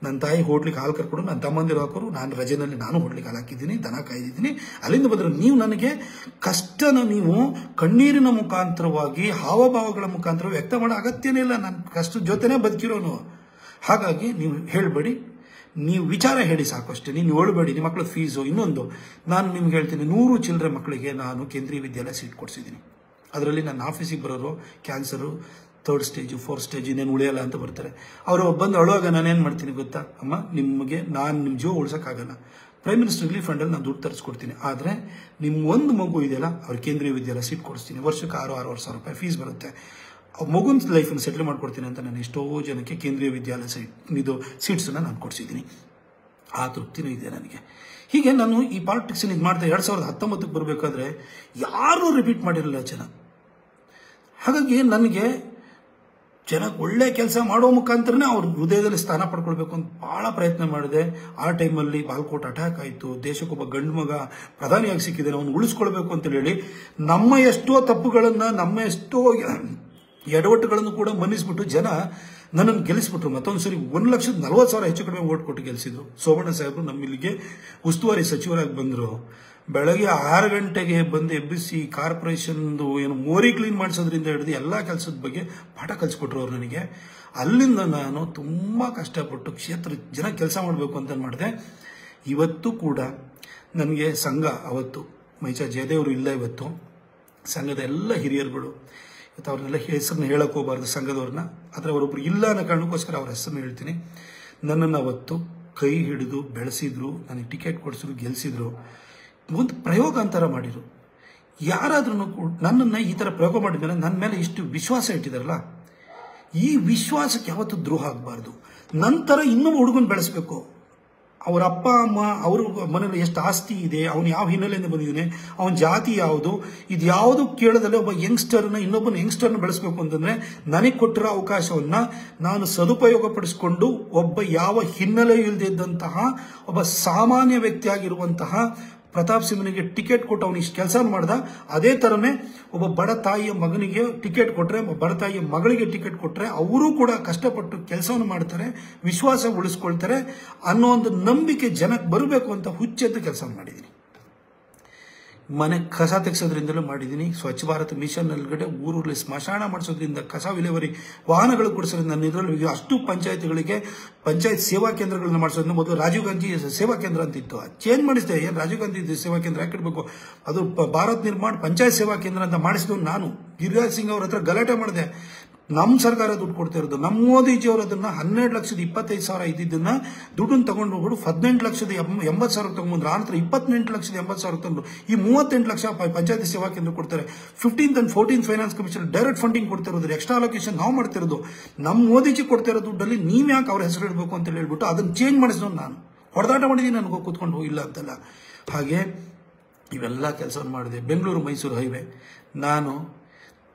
ನನ್ನ ತಾಯಿ ಹೋಟ್ಲಿಗೆ ಹಾಲು ಕರ್ಕೊಂಡು ನನ್ನ ತಮ್ಮಂದಿರು ಹಾಕೋರು, ನಾನು ರಜೆನಲ್ಲಿ ನಾನು ಹೋಟ್ಲಿಗೆ ಹಾಲು ಹಾಕಿದ್ದೀನಿ, ದನ ಕಾಯ್ದಿದ್ದೀನಿ. ಅಲ್ಲಿಂದ ಬಂದರೆ ನೀವು ನನಗೆ ಕಷ್ಟನ ನೀವು ಕಣ್ಣೀರಿನ ಮುಖಾಂತರವಾಗಿ ಹಾವಭಾವಗಳ ಮುಖಾಂತರ ವ್ಯಕ್ತ ಮಾಡೋ ಅಗತ್ಯನೇ ಇಲ್ಲ. ನಾನು ಕಷ್ಟದ ಜೊತೆನೇ ಬದುಕಿರೋನು. ಹಾಗಾಗಿ ನೀವು ಹೇಳಬೇಡಿ, ನೀವು ವಿಚಾರ ಹೇಳಿ ಸಾಕು ಅಷ್ಟೇ. ನೀವು ಹೇಳಬೇಡಿ ನಿಮ್ಮ ಮಕ್ಕಳ ಫೀಸು. ಇನ್ನೊಂದು ನಾನು ನಿಮ್ಗೆ ಹೇಳ್ತೀನಿ, 100 ಚಿಲ್ಲರೆ ಮಕ್ಕಳಿಗೆ ನಾನು ಕೇಂದ್ರೀಯ ವಿದ್ಯಾಲಯ ಸೀಟ್ ಕೊಡಿಸಿದ್ದೀನಿ. ಅದರಲ್ಲಿ ನನ್ನ ಆಫೀಸಿಗೆ ಬರೋರು cancer 3rd stage 4th stage ಇನ್ನೇನು ಉಳಿಯಲ್ಲ ಅಂತ ಬರ್ತಾರೆ. ಅವರು ಬಂದು ಅಳುವಾಗ ನಾನೇನು ಮಾಡ್ತೀನಿ ಗೊತ್ತಾ, ಅಮ್ಮ ನಿಮಗೆ ನಾನು ನಿಮ್ಮ ಜೀವ ಉಳ್ಸೋಕ್ಕಾಗಲ್ಲ, ಪ್ರೈಮ್ ಮಿನಿಸ್ಟರ್ ರಿಲೀಫ್ ಫಂಡಲ್ಲಿ ನಾನು ದುಡ್ಡು ತರಿಸ್ಕೊಡ್ತೀನಿ, ಆದರೆ ನಿಮ್ಮ ಒಂದು ಮಗು ಇದೆಯಲ್ಲ ಅವ್ರ ಕೇಂದ್ರೀಯ ವಿದ್ಯಾಲಯ ಸೀಟ್ ಕೊಡಿಸ್ತೀನಿ. ವರ್ಷಕ್ಕೆ 6,000 ರೂಪಾಯಿ ಫೀಸ್ ಬರುತ್ತೆ. ಮಗುನ ಲೈಫನ್ನು ಸೆಟ್ಲ್ ಮಾಡ್ಕೊಡ್ತೀನಿ ಅಂತ ನಾನು ಎಷ್ಟೋ ಜನಕ್ಕೆ ಕೇಂದ್ರೀಯ ವಿದ್ಯಾಲಯ ಸೀಟ್ಸನ್ನು ನಾನು ಕೊಡಿಸಿದ್ದೀನಿ. ಆ ತೃಪ್ತಿನೂ ಇದೆ ನನಗೆ. ಹೀಗೆ ನಾನು ಈ ಪಾಲಿಟಿಕ್ಸನ್ನು ಇದು ಮಾಡ್ತಾ 2019ಕ್ಕೆ ಬರಬೇಕಾದ್ರೆ ಯಾರೂ ರಿಪೀಟ್ ಮಾಡಿರಲಿಲ್ಲ ಜನ. ಹಾಗಾಗಿ ನನಗೆ ಜನ ಒಳ್ಳೆ ಕೆಲಸ ಮಾಡೋ ಮುಖಾಂತರನೇ ಅವ್ರ ಹೃದಯದಲ್ಲಿ ಸ್ಥಾನ ಪಡ್ಕೊಳ್ಬೇಕು ಅಂತ ಭಾಳ ಪ್ರಯತ್ನ ಮಾಡಿದೆ. ಆ ಟೈಮಲ್ಲಿ ಬಾಲ್ಕೋಟ್ ಅಟ್ಯಾಕ್ ಆಯಿತು, ದೇಶಕ್ಕೊಬ್ಬ ಗಂಡು ಮಗ ಪ್ರಧಾನಿಯಾಗಿ ಸಿಕ್ಕಿದ್ದಾನೆ, ಅವನು ಉಳಿಸ್ಕೊಳ್ಬೇಕು ಅಂತ ಹೇಳಿ ನಮ್ಮ ಎಷ್ಟೋ ತಪ್ಪುಗಳನ್ನು, ನಮ್ಮ ಎಷ್ಟೋ ಎಡವಟ್ಟುಗಳನ್ನು ಕೂಡ ಮನ್ನಿಸ್ಬಿಟ್ಟು ಜನ ನನ್ನನ್ನು ಗೆಲ್ಲಿಸ್ಬಿಟ್ರು. ಮತ್ತೊಂದು ಸರಿ 1,40,000 ಹೆಚ್ಚು ಕಡಿಮೆ ಓಟ್ ಕೊಟ್ಟು ಗೆಲ್ಲಿಸಿದ್ರು. ಸೋಮಣ್ಣ ಸಾಹೇಬರು ನಮ್ಮಿಲ್ಲಿಗೆ ಉಸ್ತುವಾರಿ ಸಚಿವರಾಗಿ ಬಂದರು. ಬೆಳಗ್ಗೆ 6 ಗಂಟೆಗೆ ಬಂದು ಎಬ್ಬಿಸಿ ಕಾರ್ಪೊರೇಷನ್ದು ಏನು ಮೋರಿ ಕ್ಲೀನ್ ಮಾಡಿಸೋದ್ರಿಂದ ಹಿಡಿದು ಎಲ್ಲ ಕೆಲಸದ ಬಗ್ಗೆ ಪಾಠ ಕಲಿಸ್ಕೊಟ್ರು ಅವ್ರು ನನಗೆ. ಅಲ್ಲಿಂದ ನಾನು ತುಂಬ ಕಷ್ಟಪಟ್ಟು ಕ್ಷೇತ್ರ ಜನ ಕೆಲಸ ಮಾಡಬೇಕು ಅಂತ ಮಾಡಿದೆ. ಇವತ್ತು ಕೂಡ ನನಗೆ ಸಂಘ, ಅವತ್ತು ಮೈಚಾ ಜಯದೇವರು ಇಲ್ಲ, ಇವತ್ತು ಸಂಘದ ಎಲ್ಲ ಹಿರಿಯರುಗಳು, ಇವತ್ತು ಅವ್ರನ್ನೆಲ್ಲ ಹೆಸರನ್ನ ಹೇಳಕ್ಕೆ ಹೋಗಬಾರ್ದು ಸಂಘದವ್ರನ್ನ, ಆದರೆ ಅವರೊಬ್ರು ಇಲ್ಲ ಅನ್ನೋ ಕಾರಣಕ್ಕೋಸ್ಕರ ಅವ್ರ ಹೆಸರನ್ನ ಹೇಳ್ತೀನಿ. ನನ್ನನ್ನು ಅವತ್ತು ಕೈ ಹಿಡಿದು ಬೆಳೆಸಿದ್ರು, ನನಗೆ ಟಿಕೆಟ್ ಕೊಡಿಸಿದ್ರು, ಗೆಲ್ಲಿಸಿದ್ರು, ಒಂದು ಪ್ರಯೋಗ ಅಂತರ ಮಾಡಿದ್ರು. ಯಾರಾದ್ರೂ ಕೂಡ ನನ್ನನ್ನು ಈ ಥರ ಪ್ರಯೋಗ ಮಾಡಿದ್ಮೇಲೆ ನನ್ನ ಮೇಲೆ ಇಷ್ಟು ವಿಶ್ವಾಸ ಇಟ್ಟಿದಾರಲ್ಲ, ಈ ವಿಶ್ವಾಸಕ್ಕೆ ಯಾವತ್ತೂ ದ್ರೋಹ ಆಗಬಾರ್ದು. ನಂತರ ಇನ್ನೂ ಹುಡುಗನ ಬೆಳೆಸಬೇಕು. ಅವ್ರ ಅಪ್ಪ ಅಮ್ಮ, ಅವ್ರ ಮನೇಲಿ ಎಷ್ಟು ಆಸ್ತಿ ಇದೆ, ಅವನು ಯಾವ ಹಿನ್ನೆಲೆಯಿಂದ ಬಂದಿದ್ದಾನೆ, ಅವನ ಜಾತಿ ಯಾವುದು, ಇದು ಯಾವುದು ಕೇಳದಲ್ಲೇ ಒಬ್ಬ ಯಂಗ್ಸ್ಟರ್ನ, ಇನ್ನೊಬ್ಬನ ಯಂಗ್ಸ್ಟರ್ನ ಬೆಳೆಸಬೇಕು ಅಂತಂದರೆ ನನಗೆ ಕೊಟ್ಟಿರೋ ಅವಕಾಶವನ್ನು ನಾನು ಸದುಪಯೋಗ ಪಡಿಸಿಕೊಂಡು ಒಬ್ಬ ಯಾವ ಹಿನ್ನೆಲೆ ಇಲ್ಲದಿದ್ದಂತಹ ಒಬ್ಬ ಸಾಮಾನ್ಯ ವ್ಯಕ್ತಿಯಾಗಿರುವಂತಹ ಪ್ರತಾಪ್ ಸಿಂಹನಿಗೆ ಟಿಕೆಟ್ ಕೊಟ್ಟು ಅವನು ಇಷ್ಟು ಕೆಲಸ ಮಾಡ್ದ. ಅದೇ ಥರನೇ ಒಬ್ಬ ಬಡ ತಾಯಿಯ ಮಗನಿಗೆ ಟಿಕೆಟ್ ಕೊಟ್ಟರೆ, ಬಡ ತಾಯಿಯ ಮಗಳಿಗೆ ಟಿಕೆಟ್ ಕೊಟ್ಟರೆ ಅವರು ಕೂಡ ಕಷ್ಟಪಟ್ಟು ಕೆಲಸವನ್ನು ಮಾಡ್ತಾರೆ, ವಿಶ್ವಾಸ ಉಳಿಸ್ಕೊಳ್ತಾರೆ ಅನ್ನೋ ಒಂದು ನಂಬಿಕೆ ಜನಕ್ಕೆ ಬರಬೇಕು ಅಂತ ಹುಚ್ಚೆದ್ದು ಕೆಲಸ ಮಾಡಿದ್ದೀನಿ. ಮನೆ ಕಸ ತೆಗೆಸೋದ್ರಿಂದಲೂ ಮಾಡಿದ್ದೀನಿ. ಸ್ವಚ್ಛ ಭಾರತ್ ಮಿಷನ್ ಒಳಗಡೆ ಊರಲ್ಲಿ ಸ್ಮಶಾನ ಮಾಡಿಸೋದ್ರಿಂದ, ಕಸ ವಿಲೇವಾರಿ ವಾಹನಗಳು ಕೊಡಿಸೋದ್ರಿಂದ ನನ್ನ ಇದರಲ್ಲಿ ಅಷ್ಟು ಪಂಚಾಯತ್ಗಳಿಗೆ ಪಂಚಾಯತ್ ಸೇವಾ ಕೇಂದ್ರಗಳನ್ನ ಮಾಡಿಸೋದ್ರಿಂದ ಮೊದಲು ರಾಜೀವ್ ಗಾಂಧಿ ಸೇವಾ ಕೇಂದ್ರ ಅಂತ ಇತ್ತು, ಚೇಂಜ್ ಮಾಡಿಸಿದೆ. ಏನು ರಾಜೀವ್ ಗಾಂಧಿ ಸೇವಾ ಕೇಂದ್ರ ಹಾಕಿಡ್ಬೇಕು, ಅದು ಭಾರತ್ ನಿರ್ಮಾಣ ಪಂಚಾಯತ್ ಸೇವಾ ಕೇಂದ್ರ ಅಂತ ಮಾಡಿಸಿದ್ರು. ನಾನು ಗಿರಿರಾಜ್ ಸಿಂಗ್ ಅವ್ರ ಹತ್ರ ಗಲಾಟೆ ಮಾಡಿದೆ. ನಮ್ಮ ಸರ್ಕಾರ ದುಡ್ಡು ಕೊಡ್ತಾ ಇರೋದು, ನಮ್ಮ ಮೋದಿಜಿಯವರು ಅದನ್ನ 12,25,000 ಇದ್ದಿದ್ದನ್ನ ದುಡ್ಡನ್ನು ತಗೊಂಡು ಹೋಗ್ಬಿಟ್ಟು 18,80,000 ತಗೊಂಡ್ಬಂದ್ರು. ಆನಂತರ 28,80,000 ತಂದ್ರು. ಈ 38 ಲಕ್ಷ ಪಂಚಾಯತಿ ಸೇವಾ ಕೇಂದ್ರ ಕೊಡ್ತಾರೆ. 15th and 14th finance commission direct funding ಕೊಡ್ತಿರೋದು, ಎಕ್ಸ್ಟ್ರಾ ಅಲೋಕೇಶನ್ ನಾವು ಮಾಡ್ತಿರೋದು. ನಮ್ಮ ಮೋದಿಜಿ ಕೊಡ್ತಿರೋ ದುಡ್ಡಲ್ಲಿ ನೀವ್ ಯಾಕೆ ಅವ್ರ ಹೆಸರು ಇಡಬೇಕು ಅಂತ ಹೇಳ್ಬಿಟ್ಟು ಅದನ್ನ ಚೇಂಜ್ ಮಾಡಿಸಿದ್ರು. ನಾನು ಹೊಡೆದಾಟ ಮಾಡಿದ್ದೀನಿ, ನನಗೆ ಕೂತ್ಕೊಂಡು ಹೋಗಿಲ್ಲ ಅಂತಲ್ಲ. ಹಾಗೆ ಇವೆಲ್ಲ ಕೆಲಸವನ್ನು ಮಾಡಿದೆ. ಬೆಂಗಳೂರು ಮೈಸೂರು ಹೈವೇ, ನಾನು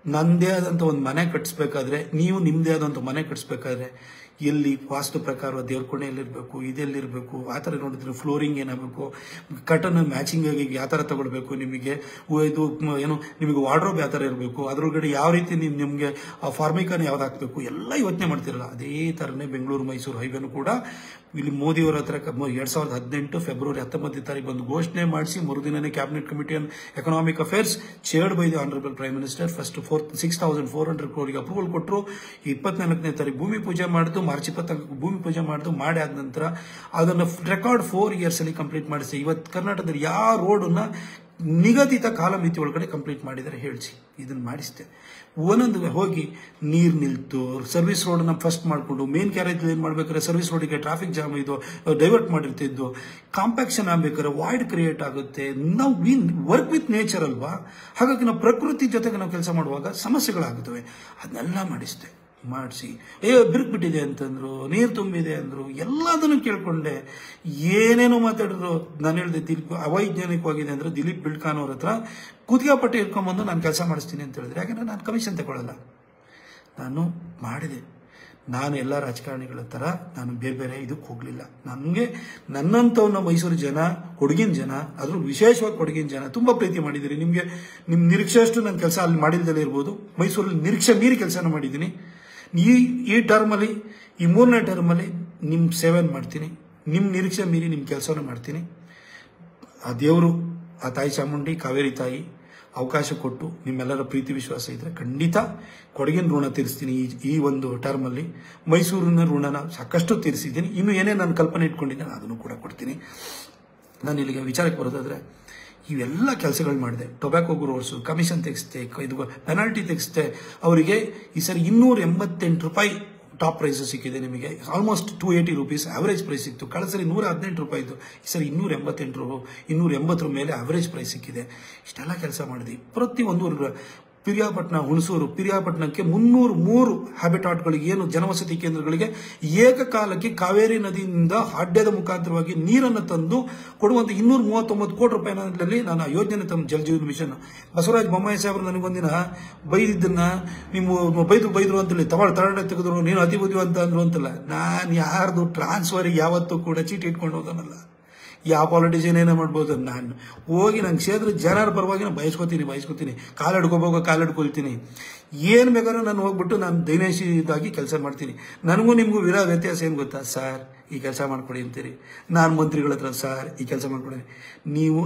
ನನ್ನದೇ ಆದಂಥ ಒಂದು ಮನೆ ಕಟ್ಟಿಸ್ಬೇಕಾದ್ರೆ, ನೀವು ನಿಮ್ಮದೇ ಆದಂಥ ಮನೆ ಕಟ್ಟಿಸ್ಬೇಕಾದ್ರೆ ಎಲ್ಲಿ ವಾಸ್ತು ಪ್ರಕಾರ ದೇವ್ರ ಕೋಣೆ ಎಲ್ಲಿರಬೇಕು, ಇದೆಲ್ಲಿರಬೇಕು, ಆ ಥರ ನೋಡಿದ್ರೆ ಫ್ಲೋರಿಂಗ್ ಏನಾಗಬೇಕು, ಕಟನ್ ಮ್ಯಾಚಿಂಗ್ ಆಗಿ ಯಾವ ಥರ ತಗೊಳ್ಬೇಕು, ನಿಮಗೆ ಇದು ಏನು ನಿಮಗೆ ವಾರ್ಡ್ರೋಬ್ ಯಾವ ಥರ ಇರಬೇಕು, ಅದ್ರೊಳಗಡೆ ಯಾವ ರೀತಿ ನಿಮಗೆ ಫಾರ್ಮಿಕನ್ ಯಾವ್ದು ಹಾಕಬೇಕು ಎಲ್ಲ ಯೋಚನೆ ಮಾಡ್ತಿರಲ್ಲ. ಅದೇ ಥರನೇ ಬೆಂಗಳೂರು ಮೈಸೂರು ಹೈವೇನು ಕೂಡ ಇಲ್ಲಿ ಮೋದಿಯವರ ಹತ್ರ 2018 ಫೆಬ್ರವರಿ 19 ಬಂದು ಘೋಷಣೆ ಮಾಡಿಸಿ ಮರುದಿನನೇ cabinet committee on economic affairs chaired by the honourable prime minister first 6,400 crore approval ಕೊಟ್ಟರು. 24ನೇ ಭೂಮಿ ಪೂಜೆ ಮಾಡಿದ್ದು, ಮಾರ್ಚ್ 20 ಭೂಮಿ ಪೂಜೆ ಮಾಡಿದ್ದು, ಮಾಡಿ ಆದ ನಂತರ ಅದನ್ನು ರೆಕಾರ್ಡ್ 4 years ಅಲ್ಲಿ ಕಂಪ್ಲೀಟ್ ಮಾಡಿಸಿ. ಇವತ್ತು ಕರ್ನಾಟಕದಲ್ಲಿ ಯಾವ ರೋಡನ್ನ ನಿಗದಿತ ಕಾಲಮಿತಿ ಒಳಗಡೆ ಕಂಪ್ಲೀಟ್ ಮಾಡಿದರೆ ಹೇಳಿಸಿ, ಇದನ್ನ ಮಾಡಿಸಿದೆ. ಒಂದೊಂದು ಹೋಗಿ ನೀರು ನಿಲ್ತು, ಸರ್ವಿಸ್ ರೋಡನ್ನ ಫಸ್ಟ್ ಮಾಡಿಕೊಂಡು ಮೇನ್ ಕ್ಯಾರೇಜ್ ಏನ್ ಮಾಡ್ಬೇಕಾದ್ರೆ ಸರ್ವಿಸ್ ರೋಡಿಗೆ ಟ್ರಾಫಿಕ್ ಜಾಮ್ ಇದು ಡೈವರ್ಟ್ ಮಾಡಿರ್ತಿದ್ದು, ಕಾಂಪ್ಯಾಕ್ಷನ್ ಆಗ್ಬೇಕಾದ್ರೆ ವಾಯ್ಡ್ ಕ್ರಿಯೇಟ್ ಆಗುತ್ತೆ. ನಾವು ವರ್ಕ್ ವಿತ್ ನೇಚರ್ ಅಲ್ವಾ, ಹಾಗಾಗಿ ನಾವು ಪ್ರಕೃತಿ ಜೊತೆಗೆ ನಾವು ಕೆಲಸ ಮಾಡುವಾಗ ಸಮಸ್ಯೆಗಳಾಗುತ್ತವೆ. ಅದನ್ನೆಲ್ಲ ಮಾಡಿಸಿ ಬಿರುಕ್ಬಿಟ್ಟಿದೆ ಅಂತಂದ್ರು, ನೀರು ತುಂಬಿದೆ ಅಂದ್ರು, ಎಲ್ಲದನ್ನು ಕೇಳ್ಕೊಂಡೆ. ಏನೇನೋ ಮಾತಾಡಿದ್ರು. ನಾನು ಹೇಳಿದೆ ಅವೈಜ್ಞಾನಿಕವಾಗಿದೆ ಅಂದ್ರೆ ದಿಲೀಪ್ ಬಿಲ್ಕಾನ್ ಅವ್ರ ಹತ್ರ ಕುತ್ತಿಗೆ ಇಟ್ಕೊಂಡ್ಬಂದು ನಾನು ಕೆಲಸ ಮಾಡಿಸ್ತೀನಿ ಅಂತ ಹೇಳಿದ್ರೆ, ಯಾಕಂದ್ರೆ ನಾನು ಕಮಿಷನ್ ತಗೊಳ್ಳಲ್ಲ. ನಾನು ಮಾಡಿದೆ. ನಾನು ಎಲ್ಲ ರಾಜಕಾರಣಿಗಳ ಥರ ನಾನು ಬೇರೆ ಇದಕ್ಕೆ ಹೋಗಲಿಲ್ಲ. ನನಗೆ ನನ್ನಂಥವ್ನ ಮೈಸೂರು ಜನ, ಕೊಡಗಿನ ಜನ, ಅದ್ರ ವಿಶೇಷವಾಗಿ ಕೊಡಗಿನ ಜನ ತುಂಬ ಪ್ರೀತಿ ಮಾಡಿದ್ದೀರಿ. ನಿಮ್ಮ ನಿರೀಕ್ಷೆ ಅಷ್ಟು ನನ್ನ ಕೆಲಸ ಅಲ್ಲಿ ಮಾಡಿಲ್ದಲೇ ಇರ್ಬೋದು. ಮೈಸೂರಲ್ಲಿ ನಿರೀಕ್ಷೆ ಮೀರಿ ಕೆಲಸನ ಮಾಡಿದ್ದೀನಿ. ಈ ಟರ್ಮಲ್ಲಿ, ಈ 3ನೇ ಟರ್ಮಲ್ಲಿ ನಿಮ್ಮ ಸೇವೆಯನ್ನು ಮಾಡ್ತೀನಿ. ನಿಮ್ಮ ನಿರೀಕ್ಷೆ ಮೀರಿ ನಿಮ್ಮ ಕೆಲಸವನ್ನು ಮಾಡ್ತೀನಿ. ಆ ದೇವರು, ಆ ತಾಯಿ ಚಾಮುಂಡಿ, ಕಾವೇರಿ ತಾಯಿ ಅವಕಾಶ ಕೊಟ್ಟು ನಿಮ್ಮೆಲ್ಲರ ಪ್ರೀತಿ ವಿಶ್ವಾಸ ಇದ್ರೆ ಖಂಡಿತ ಕೊಡಗಿನ ಋಣ ತೀರಿಸ್ತೀನಿ. ಈ ಒಂದು ಟರ್ಮಲ್ಲಿ ಮೈಸೂರಿನ ಋಣನ ಸಾಕಷ್ಟು ತೀರಿಸಿದ್ದೀನಿ. ಇನ್ನು ಏನೇ ನಾನು ಕಲ್ಪನೆ ಇಟ್ಕೊಂಡಿದ್ದೇನೆ ಅದನ್ನು ಕೂಡ ಕೊಡ್ತೀನಿ. ನಾನು ಇಲ್ಲಿಗೆ ವಿಚಾರಕ್ಕೆ ಬರೋದಾದ್ರೆ, ಇವೆಲ್ಲ ಕೆಲಸಗಳು ಮಾಡಿದೆ. ಟೊಬ್ಯಾಕೋ ಗ್ರೋವರ್ಸು ಕಮಿಷನ್ ತೆಗೆಸ್ತೆ, ಇದು ಪೆನಾಲ್ಟಿ ತೆಗೆಸ್ತೆ. ಅವರಿಗೆ ಈ ಸರಿ 288 ರೂಪಾಯಿ ಟಾಪ್ ಪ್ರೈಸ್ ಸಿಕ್ಕಿದೆ. ನಿಮಗೆ ಆಲ್ಮೋಸ್ಟ್ 280 ರೂಪೀಸ್ ಆವರೇಜ್ ಪ್ರೈಸ್ ಸಿಕ್ತು. ಕಳೆದ ಸರಿ 118 ರೂಪಾಯಿ ಇತ್ತು. ಈ ಸರಿ 280 ಮೇಲೆ ಆವರೇಜ್ ಪ್ರೈಸ್ ಸಿಕ್ಕಿದೆ. ಇಷ್ಟೆಲ್ಲ ಕೆಲಸ ಮಾಡಿದೆ. ಪ್ರತಿಯೊಂದು ಪಿರಿಯಾಪಟ್ಟಣ, ಹುಣಸೂರು, ಪಿರಿಯಾಪಟ್ಟಣಕ್ಕೆ 303 ಹ್ಯಾಬಿಟಾಟ್ಗಳಿಗೆ, ಏನು ಜನವಸತಿ ಕೇಂದ್ರಗಳಿಗೆ ಏಕಕಾಲಕ್ಕೆ ಕಾವೇರಿ ನದಿಯಿಂದ ಅಡ್ಡದ ಮುಖಾಂತರವಾಗಿ ನೀರನ್ನು ತಂದು ಕೊಡುವಂತ 239 ಕೋಟಿ ರೂಪಾಯಿನಲ್ಲಿ ನಾನು ಆ ಯೋಜನೆ ತಮ್ಮ ಜಲಜೀವನ ಮಿಷನ್. ಬಸವರಾಜ ಬೊಮ್ಮಾಯಿ ಸಾಹೇಬರು ನನಗೊಂದಿನ ಬೈದಿದ್ದನ್ನ, ನೀವು ಬೈದ್ರು ಅಂತೇಳಿ ತರಡೆ ತೆಗೆದ್ರು, ನೀನು ಅತಿ ಬುದ್ಧಿವಂತ ಅಂದ್ರು ಅಂತಲ್ಲ. ನಾನು ಯಾರ್ದು ಟ್ರಾನ್ಸ್ಫರ್ ಯಾವತ್ತೂ ಕೂಡ ಚೀಟಿ ಇಟ್ಕೊಂಡು ಹೋದನಲ್ಲ. ಯಾವ ಪಾಲಿಟಿಷಿಯನ್ ಏನೇ ಮಾಡ್ಬೋದು. ನಾನು ಹೋಗಿ ನಂಗೆ ಕ್ಷೇತ್ರ ಜನರ ಪರವಾಗಿ ನಾನು ಬಯಸ್ಕೊತೀನಿ, ಕಾಲಿಡ್ಕೊಳ್ತೀನಿ. ಏನು ಬೇಕಾದ್ರೂ ನಾನು ಹೋಗ್ಬಿಟ್ಟು ನಾನು ದೈನೇಶಿದಾಗಿ ಕೆಲಸ ಮಾಡ್ತೀನಿ. ನನಗೂ ನಿಮಗೂ ವ್ಯತ್ಯಾಸ ಏನು ಗೊತ್ತಾ? ಸರ್ ಈ ಕೆಲಸ ಮಾಡ್ಕೊಡಿ ಅಂತೀರಿ, ನಾನು ಮಂತ್ರಿಗಳ ಹತ್ರ ಸರ್ ಈ ಕೆಲಸ ಮಾಡ್ಕೊಡಿ. ನೀವು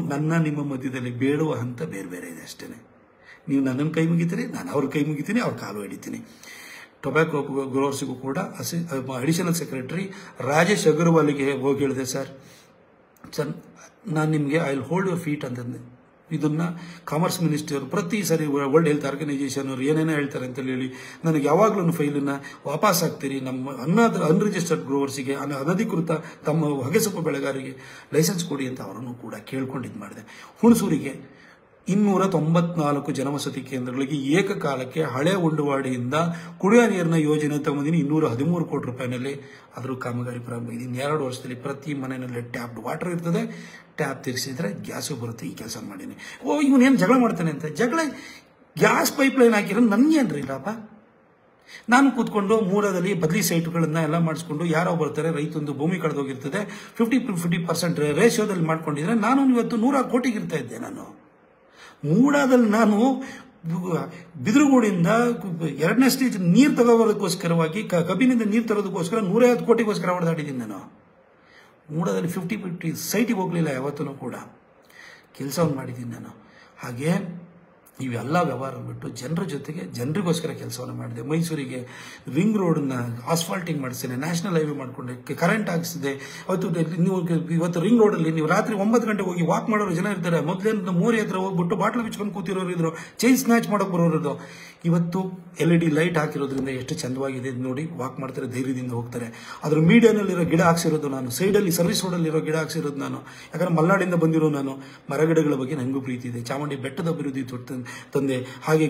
ನಿಮ್ಮ ಮಧ್ಯದಲ್ಲಿ ಬೇಡುವ ಹಂತ ಬೇರೆ ಇದೆ ಅಷ್ಟೇ. ನೀವು ನನ್ನನ್ನು ಕೈ ಮುಗಿತೀರಿ, ನಾನು ಅವ್ರ ಕೈ ಮುಗಿತೀನಿ, ಅವ್ರ ಕಾಲು ಹಿಡಿತೀನಿ. ಟೊಬ್ಯಾಕೋ ಗ್ರೋವರ್ಸ್ಗೂ ಕೂಡ ಅಡಿಷನಲ್ ಸೆಕ್ರೆಟರಿ ರಾಜೇಶ್ ಅಗರ್ವಾಲ್ಗೆ ಹೋಗಿ ಹೇಳಿದೆ, ಸರ್ ನಾನು ನಿಮಗೆ I will hold your feet ಅಂತಂದೆ. ಇದನ್ನ ಕಾಮರ್ಸ್ ಮಿನಿಸ್ಟರ್ ಪ್ರತಿ ಸರಿ ವರ್ಲ್ಡ್ ಹೆಲ್ತ್ ಆರ್ಗನೈಸೇಷನ್ ಅವರು ಏನೇನೋ ಹೇಳ್ತಾರೆ ಅಂತ ಹೇಳಿ ನನಗೆ ಯಾವಾಗಲೂ ಫೈಲನ್ನ ವಾಪಸ್ ಹಾಕ್ತೀರಿ. ನಮ್ಮ ಅನ್ರಿಜಿಸ್ಟರ್ಡ್ ಗ್ರೋವರ್ಸಿಗೆ, ಅನಧಿಕೃತ ತಮ್ಮ ಹೊಗೆಸೊಪ್ಪು ಬೆಳೆಗಾರರಿಗೆ ಲೈಸೆನ್ಸ್ ಕೊಡಿ ಅಂತ ಅವರನ್ನು ಕೂಡ ಕೇಳ್ಕೊಂಡು ಮಾಡಿದೆ. ಹುಣಸೂರಿಗೆ 294 ಜನವಸತಿ ಕೇಂದ್ರಗಳಿಗೆ ಏಕಕಾಲಕ್ಕೆ ಹಳೆ ಉಂಡುವಾಡಿಯಿಂದ ಕುಡಿಯುವ ನೀರಿನ ಯೋಜನೆ ತಗೊಂಡಿದ್ದೀನಿ. 213 ಕೋಟಿ ರೂಪಾಯಿನಲ್ಲಿ ಅದ್ರ ಕಾಮಗಾರಿ ಪ್ರಾರಂಭ. 2 ವರ್ಷದಲ್ಲಿ ಪ್ರತಿ ಮನೆಯಲ್ಲಿ ಟ್ಯಾಪ್ಡ್ ವಾಟರ್ ಇರ್ತದೆ. ಟ್ಯಾಪ್ ತಿರ್ಸಿದ್ರೆ ಗ್ಯಾಸು ಬರುತ್ತೆ. ಈ ಕೆಲಸ ಮಾಡೀನಿ. ಇವನೇನು ಜಗಳ ಮಾಡ್ತಾನೆ ಅಂತ. ಗ್ಯಾಸ್ ಪೈಪ್ ಲೈನ್ ಹಾಕಿರೋ ನನ್ಗೇನ್ರಿ ಇಲ್ಲಪ್ಪ. ನಾನು ಕೂತ್ಕೊಂಡು ಮೂರದಲ್ಲಿ ಬದಲಿ ಸೈಟ್ಗಳನ್ನ ಎಲ್ಲ ಮಾಡಿಸ್ಕೊಂಡು ಯಾರೋ ಬರ್ತಾರೆ, ರೈತಂದು ಭೂಮಿ ಕಳೆದೋಗಿರ್ತದೆ, 50% ರೇಷಿಯೋದಲ್ಲಿ ಮಾಡ್ಕೊಂಡಿದ್ರೆ ನಾನು ಇವತ್ತು 100 ಕೋಟಿಗೆ ಇರ್ತಾ ಇದ್ದೆ. ನಾನು ಮೂಡಾದಲ್ಲಿ ನಾನು ಬಿದಿರುಗೂಡಿಂದ 2ನೇ ಸ್ಟೇಜ್ ನೀರು ತಗೋಬರೋದಕ್ಕೋಸ್ಕರವಾಗಿ, ಕಬ್ಬಿನಿಂದ ನೀರು ತರೋದಕ್ಕೋಸ್ಕರ 150 ಕೋಟಿಗೋಸ್ಕರ ಹೊಡೆದಾಡಿದ್ದೀನಿ. ನಾನು ಮೂಡಾದಲ್ಲಿ 50-50 ಸೈಟಿಗೆ ಹೋಗ್ಲಿಲ್ಲ ಯಾವತ್ತೂ ಕೂಡ. ಕೆಲಸವನ್ನು ಮಾಡಿದ್ದೀನಿ ನಾನು. ಹಾಗೆ ಇವೆಲ್ಲ ವ್ಯವಹಾರ ಬಿಟ್ಟು ಜನರ ಜೊತೆಗೆ ಜನರಿಗೋಸ್ಕರ ಕೆಲಸವನ್ನು ಮಾಡಿದೆ. ಮೈಸೂರಿಗೆ ರಿಂಗ್ ರೋಡನ್ನ ಆಸ್ಫಾಲ್ಟಿಂಗ್ ಮಾಡಿಸ್ತೇನೆ, ನ್ಯಾಷನಲ್ ಹೈವೇ ಮಾಡಿಕೊಂಡೆ, ಕರೆಂಟ್ ಹಾಕಿಸಿದೆ. ನೀವು ಇವತ್ತು ರಿಂಗ್ ರೋಡಲ್ಲಿ ನೀವು ರಾತ್ರಿ 9 ಗಂಟೆಗೆ ಹೋಗಿ ವಾಕ್ ಮಾಡೋರು ಜನ ಇರ್ತಾರೆ. ಮೊದಲೇನು ಮೋರಿ ಹತ್ರ ಹೋಗ್ಬಿಟ್ಟು ಬಾಟ್ಲು ಬಿಚ್ಕೊಂಡು ಕೂತಿರೋರು ಇದ್ರು, ಚೈನ್ ಸ್ನ್ಯಾಚ್ ಮಾಡೋಕೆ ಬರೋರು. ಇವತ್ತು LED ಲೈಟ್ ಹಾಕಿರೋದ್ರಿಂದ ಎಷ್ಟು ಚಂದವಾಗಿದೆ ನೋಡಿ, ವಾಕ್ ಮಾಡ್ತಾರೆ, ಧೈರ್ಯದಿಂದ ಹೋಗ್ತಾರೆ. ಅದ್ರ ಮೀಡಿಯಾನಲ್ಲಿರೋ ಗಿಡ ಹಾಕ್ಸಿರೋದು ನಾನು, ಸೈಡಲ್ಲಿ ಸರ್ವಿಸ್ ರೋಡಲ್ಲಿರೋ ಗಿಡ ಹಾಕ್ಸಿರೋದು ನಾನು. ಯಾಕಂದ್ರೆ ಮಲೆನಾಡಿಂದ ಬಂದಿರೋ ನಾನು, ಮರಗಿಡಗಳ ಬಗ್ಗೆ ನನಗೂ ಪ್ರೀತಿ ಇದೆ. ಚಾಮುಂಡಿ ಬೆಟ್ಟದ ಅಭಿವೃದ್ಧಿ ತಂದೆ, ಹಾಗೆ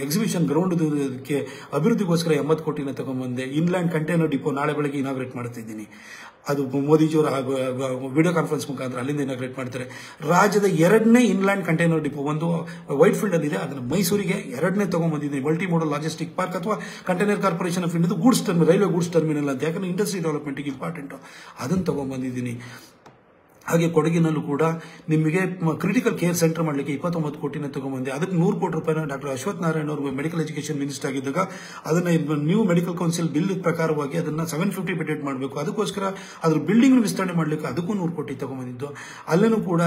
ಎಕ್ಸಿಬಿಷನ್ ಗ್ರೌಂಡ್ ಅಭಿವೃದ್ಧಿಗೋಸ್ಕರ 80 ಕೋಟಿನ ತಗೊಂಡ್ಬಂದೆ. ಇನ್ಲ್ಯಾಂಡ್ ಕಂಟೈನರ್ ಡಿಪೋ ನಾಳೆ ಬೆಳಗ್ಗೆ ಇನಾಗ್ರೇಟ್ ಮಾಡ್ತಾ ಇದ್ದೀನಿ. ಅದು ಮೋದಿಜಿಯವರ ವಿಡಿಯೋ ಕಾನ್ಫರೆನ್ಸ್ ಮುಖಾಂತರ ಅಲ್ಲಿಂದ ಇನಾಗ್ರೇಟ್ ಮಾಡ್ತಾರೆ. ರಾಜ್ಯದ 2ನೇ ಇನ್ಲ್ಯಾಂಡ್ ಕಂಟೈನರ್ ಡಿಪೋ, ಒಂದು ವೈಟ್ ಫೀಲ್ಡ್ ಅಲ್ಲಿ ಇದೆ, ಅದನ್ನು ಮೈಸೂರಿಗೆ 2ನೇ ತಗೊಂಡ್ಬಂದಿದ್ದೀನಿ. ಮಲ್ಟಿ ಮೋಡಲ್ ಲಾಜಿಸ್ಟಿಕ್ ಪಾರ್ಕ್ ಅಥವಾ container corporation of India goods terminal, railway goods terminal ಅಂತ, ಯಾಕಂದ್ರೆ ಇಂಡಸ್ಟ್ರಿ ಡೆವಲಪ್ಮೆಂಟ್ಗೆ ಇಂಪಾರ್ಟೆಂಟ್, ಅದನ್ನು ತಗೊಂಡ್ಬಂದಿದ್ದೀನಿ. ಹಾಗೆ ಕೊಡಗಿನಲ್ಲೂ ಕೂಡ ನಿಮಗೆ ಕ್ರಿಟಿಕಲ್ ಕೇರ್ ಸೆಂಟರ್ ಮಾಡಲಿಕ್ಕೆ 29 ಕೋಟಿನ ತಗೊಂಡ್ಬಂದೆ. ಅದಕ್ಕೆ 100 ಕೋಟಿ ರೂಪಾಯಿನ ಡಾಕ್ಟರ್ ಅಶ್ವಥ್ ನಾರಾಯಣ ಅವರು ಮೆಡಿಕಲ್ ಎಜುಕೇಷನ್ ಮಿನಿಸ್ಟರ್ ಆಗಿದ್ದಾಗ ಅದನ್ನ ನ್ಯೂ ಮೆಡಿಕಲ್ ಕೌನ್ಸಿಲ್ ಬಿಲ್ ಪ್ರಕಾರವಾಗಿ ಅದನ್ನ 750 ಬೆಡೆಡ್ ಮಾಡಬೇಕು. ಅದಕ್ಕೋಸ್ಕರ ಅದ್ರ ಬಿಲ್ಡಿಂಗ್ ವಿಸ್ತರಣೆ ಮಾಡಲಿಕ್ಕೆ ಅದಕ್ಕೂ 100 ಕೋಟಿ ತಗೊಂಡ್ಬಂದಿದ್ದು. ಅಲ್ಲೂ ಕೂಡ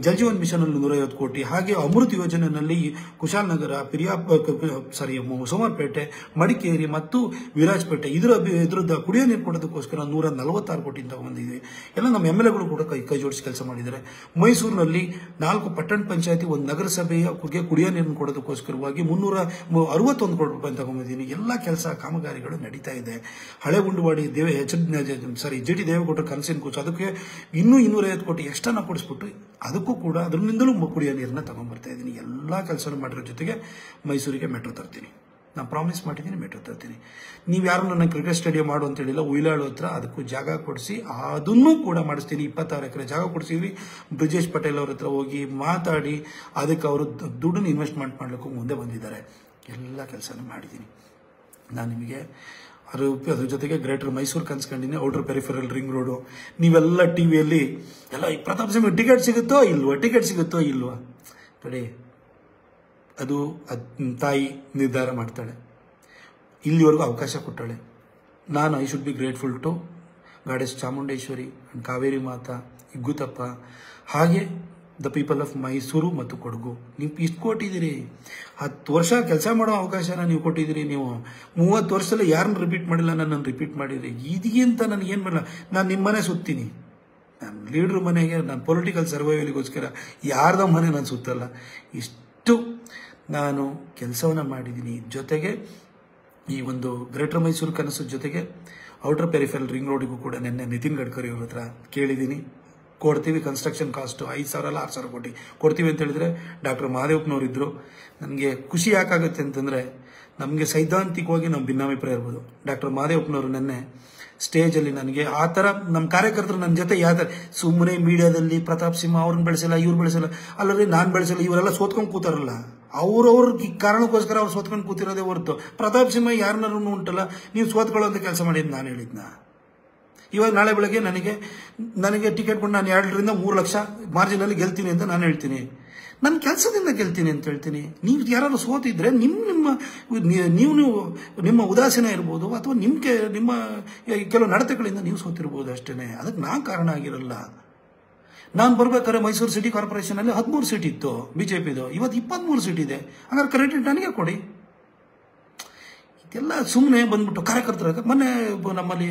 ಜಲಜೀವನ್ ಮಿಷನ್ ಅಲ್ಲಿ 150 ಕೋಟಿ. ಹಾಗೆ ಅಮೃತ್ ಯೋಜನೆಯಲ್ಲಿ ಕುಶಾಲನಗರ, ಸೋಮವಾರಪೇಟೆ, ಮಡಿಕೇರಿ ಮತ್ತು ವಿರಾಜಪೇಟೆ ಇದ್ರದ್ದು ಕುಡಿಯೋ ನೀರು ಕೊಡೋದಕ್ಕೋಸ್ಕರ 146 ಕೋಟಿ ತಗೊಂಡಿದ್ವಿ. ಎಲ್ಲ ನಮ್ಮ MLA ಕೂಡ ಕೈ ಜೋಡಿಸಿ ಕೆಲಸ ಮಾಡಿದ್ದಾರೆ. ಮೈಸೂರಿನಲ್ಲಿ 4 ಪಟ್ಟಣ ಪಂಚಾಯತಿ, 1 ನಗರಸಭೆಯ ಕುಡಿಯೋ ನೀರನ್ನು ಕೊಡೋದಕ್ಕೋಸ್ಕರವಾಗಿ 361 ಕೋಟಿ ರೂಪಾಯಿ ತಗೊಂಡಿದ್ದೀನಿ. ಎಲ್ಲ ಕೆಲಸ ಕಾಮಗಾರಿಗಳು ನಡೀತಾ ಇದೆ. ಹಳೆ ಗುಂಡುವಾಡಿ JT ದೇವೇಗೌಡರ ಕನಸಿನ ಕೂಸು, ಅದಕ್ಕೆ ಇನ್ನೂ 250 ಕೋಟಿ ಎಕ್ಸ್ಟ್ರಾ ಕೊಡಿಸ್ಬಿಟ್ಟು ಅದಕ್ಕೂ ಕೂಡ ಅದರಿಂದಲೂ ಕುಡಿಯೋ ನೀರನ್ನ ತಗೊಂಡ್ಬರ್ತಾ ಇದ್ದೀನಿ. ಎಲ್ಲ ಕೆಲಸ ಮಾಡಿರೋ ಜೊತೆಗೆ ಮೈಸೂರಿಗೆ ಮೆಟ್ರೋ ತರ್ತೀನಿ. ನಾನು ಪ್ರಾಮಿಸ್ ಮಾಡಿದ್ದೀನಿ, ಮೆಟ್ರೋ ತರ್ತೀನಿ. ನೀವು ಯಾರು ನನ್ನ ಕ್ರಿಕೆಟ್ ಸ್ಟೇಡಿಯಂ ಮಾಡು ಅಂತ ಹೇಳಿಲ್ಲ. ಉಯ್ಲಾಳು ಹತ್ರ ಅದಕ್ಕೂ ಜಾಗ ಕೊಡಿಸಿ ಅದನ್ನೂ ಕೂಡ ಮಾಡಿಸ್ತೀನಿ. 26 ಎಕರೆ ಜಾಗ ಕೊಡಿಸಿದ್ವಿ. ಬ್ರಿಜೇಶ್ ಪಟೇಲ್ ಅವ್ರ ಹತ್ರ ಹೋಗಿ ಮಾತಾಡಿ ಅದಕ್ಕೆ ಅವರು ದುಡ್ಡನ್ನು ಇನ್ವೆಸ್ಟ್ಮೆಂಟ್ ಮಾಡಲಿಕ್ಕೂ ಮುಂದೆ ಬಂದಿದ್ದಾರೆ. ಎಲ್ಲ ಕೆಲಸನೂ ಮಾಡಿದ್ದೀನಿ. ನಾನು ನಿಮಗೆ ಅದ್ರ ಜೊತೆಗೆ ಗ್ರೇಟರ್ ಮೈಸೂರು ಕನ್ಸ್ಕೊಂಡಿನಿ, ಔಟರ್ ಪೆರಿಫೆರಲ್ ರಿಂಗ್ ರೋಡು. ನೀವೆಲ್ಲ ಟಿವಿಯಲ್ಲಿ ಎಲ್ಲ ಪ್ರತಾಪ್ ಸಿಂಹ ಟಿಕೆಟ್ ಸಿಗುತ್ತೋ ಇಲ್ವಾ ನೋಡಿ, ಅದು ತಾಯಿ ನಿರ್ಧಾರ ಮಾಡ್ತಾಳೆ. ಇಲ್ಲಿವರೆಗೂ ಅವಕಾಶ ಕೊಟ್ಟಾಳೆ. ನಾನು I should be grateful to goddess Chamundeshwari and Kaveri Mata, Igguthappa, ಹಾಗೆ ದ ಪೀಪಲ್ ಆಫ್ ಮೈಸೂರು ಮತ್ತು ಕೊಡಗು. ನೀವು ಇಷ್ಟು ಕೊಟ್ಟಿದ್ದೀರಿ, 10 ವರ್ಷ ಕೆಲಸ ಮಾಡೋ ಅವಕಾಶನ ನೀವು ಕೊಟ್ಟಿದ್ದೀರಿ. ನೀವು 30 ವರ್ಷದಲ್ಲಿ ಯಾರನ್ನ ರಿಪೀಟ್ ಮಾಡಿಲ್ಲ, ನನ್ನನ್ನು ರಿಪೀಟ್ ಮಾಡಿದ್ರಿ. ಇದಕ್ಕಿಂತ ನನಗೆ ಏನು ಮಾಡಲ್ಲ. ನಾನು ನಿಮ್ಮ ಮನೆ ಸುತ್ತೀನಿ, ನಾನು ಲೀಡ್ರ್ ಮನೆಗೆ, ನಾನು ಪೊಲಿಟಿಕಲ್ ಸರ್ವೈವಲ್ಗೋಸ್ಕರ ಯಾರ್ದ ಮನೆ ನಾನು ಸುತ್ತಲ್ಲ. ಇಷ್ಟು ನಾನು ಕೆಲಸವನ್ನು ಮಾಡಿದ್ದೀನಿ. ಜೊತೆಗೆ ಈ ಒಂದು ಗ್ರೇಟರ್ ಮೈಸೂರು ಕನಸು ಜೊತೆಗೆ ಔಟರ್ ಪೆರಿಫೆರಲ್ ರಿಂಗ್ ರೋಡಿಗೂ ಕೂಡ ನಿನ್ನೆ ನಿತಿನ್ ಗಡ್ಕರಿ ಅವ್ರ ಹತ್ರ ಕೇಳಿದ್ದೀನಿ. ಕೊಡ್ತೀವಿ, ಕನ್ಸ್ಟ್ರಕ್ಷನ್ ಕಾಸ್ಟು 5,000 ಅಲ್ಲ 6,000 ಕೋಟಿ ಕೊಡ್ತೀವಿ ಅಂತ ಹೇಳಿದ್ರೆ ಡಾಕ್ಟರ್ ಮಹಾದೇವಪ್ಪನವರಿದ್ದರು. ನನಗೆ ಖುಷಿ ಯಾಕಾಗುತ್ತೆ ಅಂತಂದರೆ, ನಮಗೆ ಸೈದ್ಧಾಂತಿಕವಾಗಿ ನಮ್ಮ ಭಿನ್ನಾಭಿಪ್ರಾಯ ಇರ್ಬೋದು. ಡಾಕ್ಟರ್ ಮಹಾದೇವಪ್ಪನವರು ನಿನ್ನೆ ಸ್ಟೇಜಲ್ಲಿ ನನಗೆ ಆ ಥರ ನಮ್ಮ ಕಾರ್ಯಕರ್ತರು ನನ್ನ ಜೊತೆ ಯಾವ ಥರ ಸುಮ್ಮನೆ ಮೀಡಿಯಾದಲ್ಲಿ ಪ್ರತಾಪ್ ಸಿಂಹ ಅವ್ರನ್ನ ಬೆಳೆಸಲ್ಲ, ಇವ್ರು ಬೆಳೆಸಲ್ಲ, ಅಲ್ಲರಿ ನಾನು ಬೆಳೆಸಲ್ಲ, ಇವರೆಲ್ಲ ಸೋತ್ಕೊಂಡು ಕೂತಾರಲ್ಲ, ಅವ್ರವ್ರ ಕಾರಣಕ್ಕೋಸ್ಕರ ಅವ್ರು ಸೋತ್ಕೊಂಡು ಕೂತಿರೋದೇ ಹೊರತು ಪ್ರತಾಪ್ ಸಿಂಹ ಯಾರನ್ನಾರು ಉಂಟಲ್ಲ ನೀವು ಸೋತ್ಕೊಳ್ಳೋಂಥ ಕೆಲಸ ಮಾಡಿದ್ದು ನಾನು ಹೇಳಿದ್ನ. ಇವಾಗ ನಾಳೆ ಬೆಳಗ್ಗೆ ನನಗೆ ಟಿಕೆಟ್ ಕೊಟ್ಟು ನಾನು 2 ರಿಂದ 3 ಲಕ್ಷ ಮಾರ್ಜಿನಲ್ಲಿ ಗೆಲ್ತೀನಿ ಅಂತ ನಾನು ಹೇಳ್ತೀನಿ. ನನ್ನ ಕೆಲಸದಿಂದ ಗೆಲ್ತೀನಿ ಅಂತ ಹೇಳ್ತೀನಿ. ನೀವು ಯಾರು ಸೋತಿದ್ರೆ ನಿಮ್ಮ ಉದಾಸೀನ ಇರ್ಬೋದು, ಅಥವಾ ನಿಮ್ಮ ಕೆಲವು ನಡತೆಗಳಿಂದ ನೀವು ಸೋತಿರ್ಬೋದು ಅಷ್ಟೇ. ಅದಕ್ಕೆ ನಾನು ಕಾರಣ ಆಗಿರಲ್ಲ. ನಾನು ಬರ್ಬೇಕಾದ್ರೆ ಮೈಸೂರು ಸಿಟಿ ಕಾರ್ಪೊರೇಷನ್ ಅಲ್ಲಿ 13 ಸೀಟ್ ಇತ್ತು ಬಿಜೆಪಿದು, ಇವತ್ತು 23 ಸೀಟ್ ಇದೆ. ಹಾಗಾದ್ರೆ ಕ್ರೆಡಿಟ್ ನನಗೆ ಕೊಡಿ. ಇದೆಲ್ಲ ಸುಮ್ಮನೆ ಬಂದ್ಬಿಟ್ಟು ಕಾರ್ಯಕರ್ತರ ಮೊನ್ನೆ ನಮ್ಮಲ್ಲಿ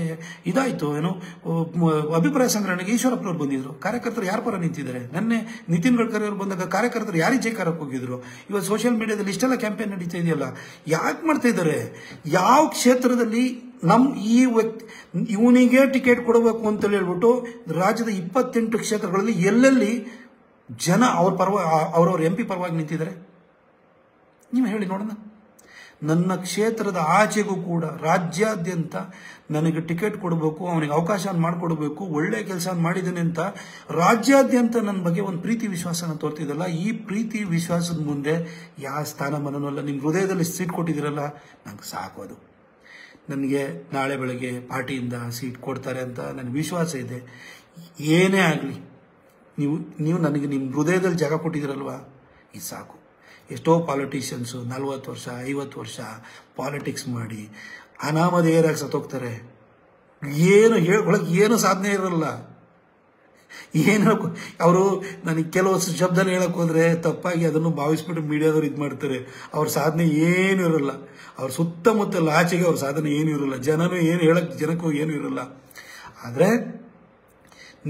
ಇದಾಯ್ತು, ಏನು ಅಭಿಪ್ರಾಯ ಸಂಗ್ರಹಣೆಗೆ ಈಶ್ವರಪ್ಪನವ್ರು ಬಂದಿದ್ರು. ಕಾರ್ಯಕರ್ತರು ಯಾರ ಪರ ನಿಂತಿದ್ದಾರೆ? ನೆನ್ನೆ ನಿತಿನ್ ಗಡ್ಕರಿ ಅವರು ಬಂದಾಗ ಕಾರ್ಯಕರ್ತರು ಯಾರಿಗೆ ಜೈಕಾರಕ್ಕೆ ಹೋಗಿದ್ರು? ಇವತ್ತು ಸೋಷಿಯಲ್ ಮೀಡಿಯಾದಲ್ಲಿ ಇಷ್ಟೆಲ್ಲ ಕ್ಯಾಂಪೇನ್ ನಡೀತಾ ಇದೆಯಲ್ಲ, ಯಾಕೆ ಮಾಡ್ತಾ ಇದ್ದಾರೆ? ಯಾವ ಕ್ಷೇತ್ರದಲ್ಲಿ ಈ ವ್ಯಕ್ತಿ ಇವನಿಗೆ ಟಿಕೆಟ್ ಕೊಡಬೇಕು ಅಂತ ಹೇಳ್ಬಿಟ್ಟು ರಾಜ್ಯದ 28 ಕ್ಷೇತ್ರಗಳಲ್ಲಿ ಎಲ್ಲೆಲ್ಲಿ ಜನ ಅವ್ರವ್ರ MP ಪರವಾಗಿ ನಿಂತಿದ್ದಾರೆ ನೀವು ಹೇಳಿ ನೋಡೋಣ. ನನ್ನ ಕ್ಷೇತ್ರದ ಆಚೆಗೂ ಕೂಡ ರಾಜ್ಯಾದ್ಯಂತ ನನಗೆ ಟಿಕೆಟ್ ಕೊಡಬೇಕು, ಅವನಿಗೆ ಅವಕಾಶ ಮಾಡಿಕೊಡ್ಬೇಕು, ಒಳ್ಳೆ ಕೆಲಸ ಮಾಡಿದ್ದೇನೆ ಅಂತ ರಾಜ್ಯಾದ್ಯಂತ ನನ್ನ ಬಗ್ಗೆ ಒಂದು ಪ್ರೀತಿ ವಿಶ್ವಾಸನ ತೋರ್ತಿದ್ದಲ್ಲ. ಈ ಪ್ರೀತಿ ವಿಶ್ವಾಸದ ಮುಂದೆ ಯಾವ ಸ್ಥಾನಮಾನವಲ್ಲ. ನಿಮ್ಮ ಹೃದಯದಲ್ಲಿ ಸೀಟ್ ಕೊಟ್ಟಿದ್ದೀರಲ್ಲ, ನಂಗೆ ಸಾಕು. ಅದು ನನಗೆ ನಾಳೆ ಬೆಳಗ್ಗೆ ಪಾರ್ಟಿಯಿಂದ ಸೀಟ್ ಕೊಡ್ತಾರೆ ಅಂತ ನನಗೆ ವಿಶ್ವಾಸ ಇದೆ. ಏನೇ ಆಗಲಿ ನೀವು ನನಗೆ ನಿಮ್ಮ ಹೃದಯದಲ್ಲಿ ಜಾಗ ಕೊಟ್ಟಿದ್ದೀರಲ್ವ, ಇದು ಸಾಕು. ಎಷ್ಟೋ ಪಾಲಿಟಿಷಿಯನ್ಸು 40 ವರ್ಷ 50 ವರ್ಷ ಪಾಲಿಟಿಕ್ಸ್ ಮಾಡಿ ಅನಾಮಧೇಯರಾಗಿ ಸತ್ತೋಗ್ತಾರೆ. ಒಳಗೆ ಏನು ಸಾಧನೆ ಇರಲ್ಲ. ಏನು ಅವರು ನನಗೆ ಕೆಲವು ಶಬ್ದನ ಹೇಳಕ್ ಹೋದ್ರೆ ತಪ್ಪಾಗಿ ಅದನ್ನು ಭಾವಿಸ್ಬಿಟ್ಟು ಮೀಡಿಯಾದವ್ರು ಇದು ಮಾಡ್ತಾರೆ. ಅವ್ರ ಸಾಧನೆ ಏನು ಇರಲ್ಲ, ಅವ್ರ ಸುತ್ತಮುತ್ತಲ ಆಚೆಗೆ ಅವ್ರ ಸಾಧನೆ ಏನು ಇರಲ್ಲ, ಜನನು ಏನು ಹೇಳಕ್ ಜನಕ್ಕೂ ಏನು ಇರಲ್ಲ. ಆದ್ರೆ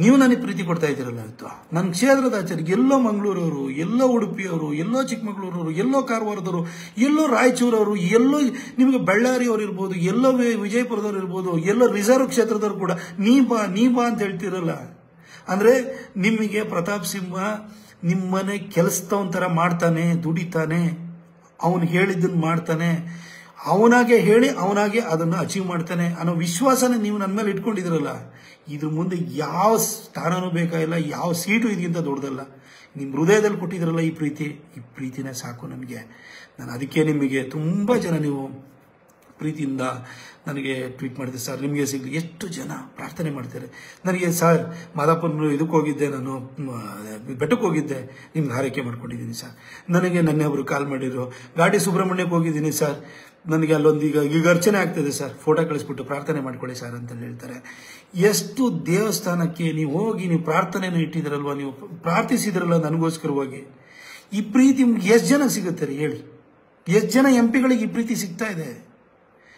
ನೀವು ನನಗೆ ಪ್ರೀತಿ ಕೊಡ್ತಾ ಇದ್ದೀರಲ್ಲ ಇವತ್ತು ನನ್ನ ಕ್ಷೇತ್ರದ ಆಚಾರ್ಯ, ಎಲ್ಲೋ ಮಂಗಳೂರವರು, ಎಲ್ಲೋ ಉಡುಪಿಯವರು, ಎಲ್ಲೋ ಚಿಕ್ಕಮಗಳೂರವರು, ಎಲ್ಲೋ ಕಾರವಾರದವರು, ಎಲ್ಲೋ ರಾಯಚೂರವರು, ಎಲ್ಲೋ ನಿಮಗೆ ಬಳ್ಳಾರಿಯವರು ಇರ್ಬೋದು, ಎಲ್ಲೋ ವಿಜಯಪುರದವ್ರು ಇರ್ಬೋದು, ಎಲ್ಲೋ ರಿಸರ್ವ್ ಕ್ಷೇತ್ರದವ್ರು ಕೂಡ ನೀ ಬಾ ಅಂತ ಹೇಳ್ತಿರಲ್ಲ. ಅಂದ್ರೆ ನಿಮಗೆ ಪ್ರತಾಪ್ ಸಿಂಹ ನಿಮ್ಮನೆ ಕೆಲಸದವನ ತರ ಮಾಡ್ತಾನೆ, ದುಡಿತಾನೆ, ಅವನು ಹೇಳಿದ್ದನ್ನು ಮಾಡ್ತಾನೆ, ಅವನಾಗೆ ಹೇಳಿ ಅವನಾಗೆ ಅದನ್ನು ಅಚೀವ್ ಮಾಡ್ತಾನೆ ಅನ್ನೋ ವಿಶ್ವಾಸನ ನೀವು ನನ್ನ ಮೇಲೆ ಇಟ್ಕೊಂಡಿದ್ದೀರಲ್ಲ. ಇದ್ರ ಮುಂದೆ ಯಾವ ಸ್ಥಾನನೂ ಬೇಕಾಗಿಲ್ಲ, ಯಾವ ಸೀಟು ಇದಕ್ಕಿಂತ ದೊಡ್ಡದಲ್ಲ. ನಿಮ್ಮ ಹೃದಯದಲ್ಲಿ ಕೊಟ್ಟಿದ್ರಲ್ಲ ಈ ಪ್ರೀತಿನೇ ಸಾಕು ನನಗೆ. ನಾನು ಅದಕ್ಕೆ ನಿಮಗೆ ತುಂಬ ಜನ ನೀವು ಪ್ರೀತಿಯಿಂದ ನನಗೆ ಟ್ವೀಟ್ ಮಾಡಿದೆ, ಸರ್ ನಿಮಗೆ ಸಿಗಲಿ ಎಷ್ಟು ಜನ ಪ್ರಾರ್ಥನೆ ಮಾಡ್ತಾರೆ ನನಗೆ. ಸರ್ ಮಾದಾಪುರ ಇದಕ್ಕೆ ಹೋಗಿದ್ದೆ, ನಾನು ಬೆಟ್ಟಕ್ಕೆ ಹೋಗಿದ್ದೆ, ನಿಮ್ಗೆ ಹಾರೈಕೆ ಮಾಡ್ಕೊಂಡಿದ್ದೀನಿ ಸರ್. ನನಗೆ ನನ್ನೆ ಒಬ್ಬರು ಕಾಲ್ ಮಾಡಿದ್ರು, ಘಾಟಿ ಸುಬ್ರಹ್ಮಣ್ಯಕ್ಕೆ ಹೋಗಿದ್ದೀನಿ ಸರ್, ನನಗೆ ಅಲ್ಲೊಂದು ಈಗ ಅರ್ಚನೆ ಆಗ್ತದೆ ಸರ್, ಫೋಟೋ ಕಳಿಸ್ಬಿಟ್ಟು ಪ್ರಾರ್ಥನೆ ಮಾಡ್ಕೊಳ್ಳಿ ಸರ್ ಅಂತ ಹೇಳ್ತಾರೆ. ಎಷ್ಟು ದೇವಸ್ಥಾನಕ್ಕೆ ನೀವು ಹೋಗಿ ನೀವು ಪ್ರಾರ್ಥನೆಯನ್ನು ಇಟ್ಟಿದ್ರಲ್ವ, ನೀವು ಪ್ರಾರ್ಥಿಸಿದ್ರಲ್ಲ ನನಗೋಸ್ಕರವಾಗಿ. ಈ ಪ್ರೀತಿ ಎಷ್ಟು ಜನ ಸಿಗುತ್ತೆ ರೀ ಹೇಳಿ? ಎಷ್ಟು ಜನ ಎಂಪಿಗಳಿಗೆ ಈ ಪ್ರೀತಿ ಸಿಗ್ತಾ ಇದೆ?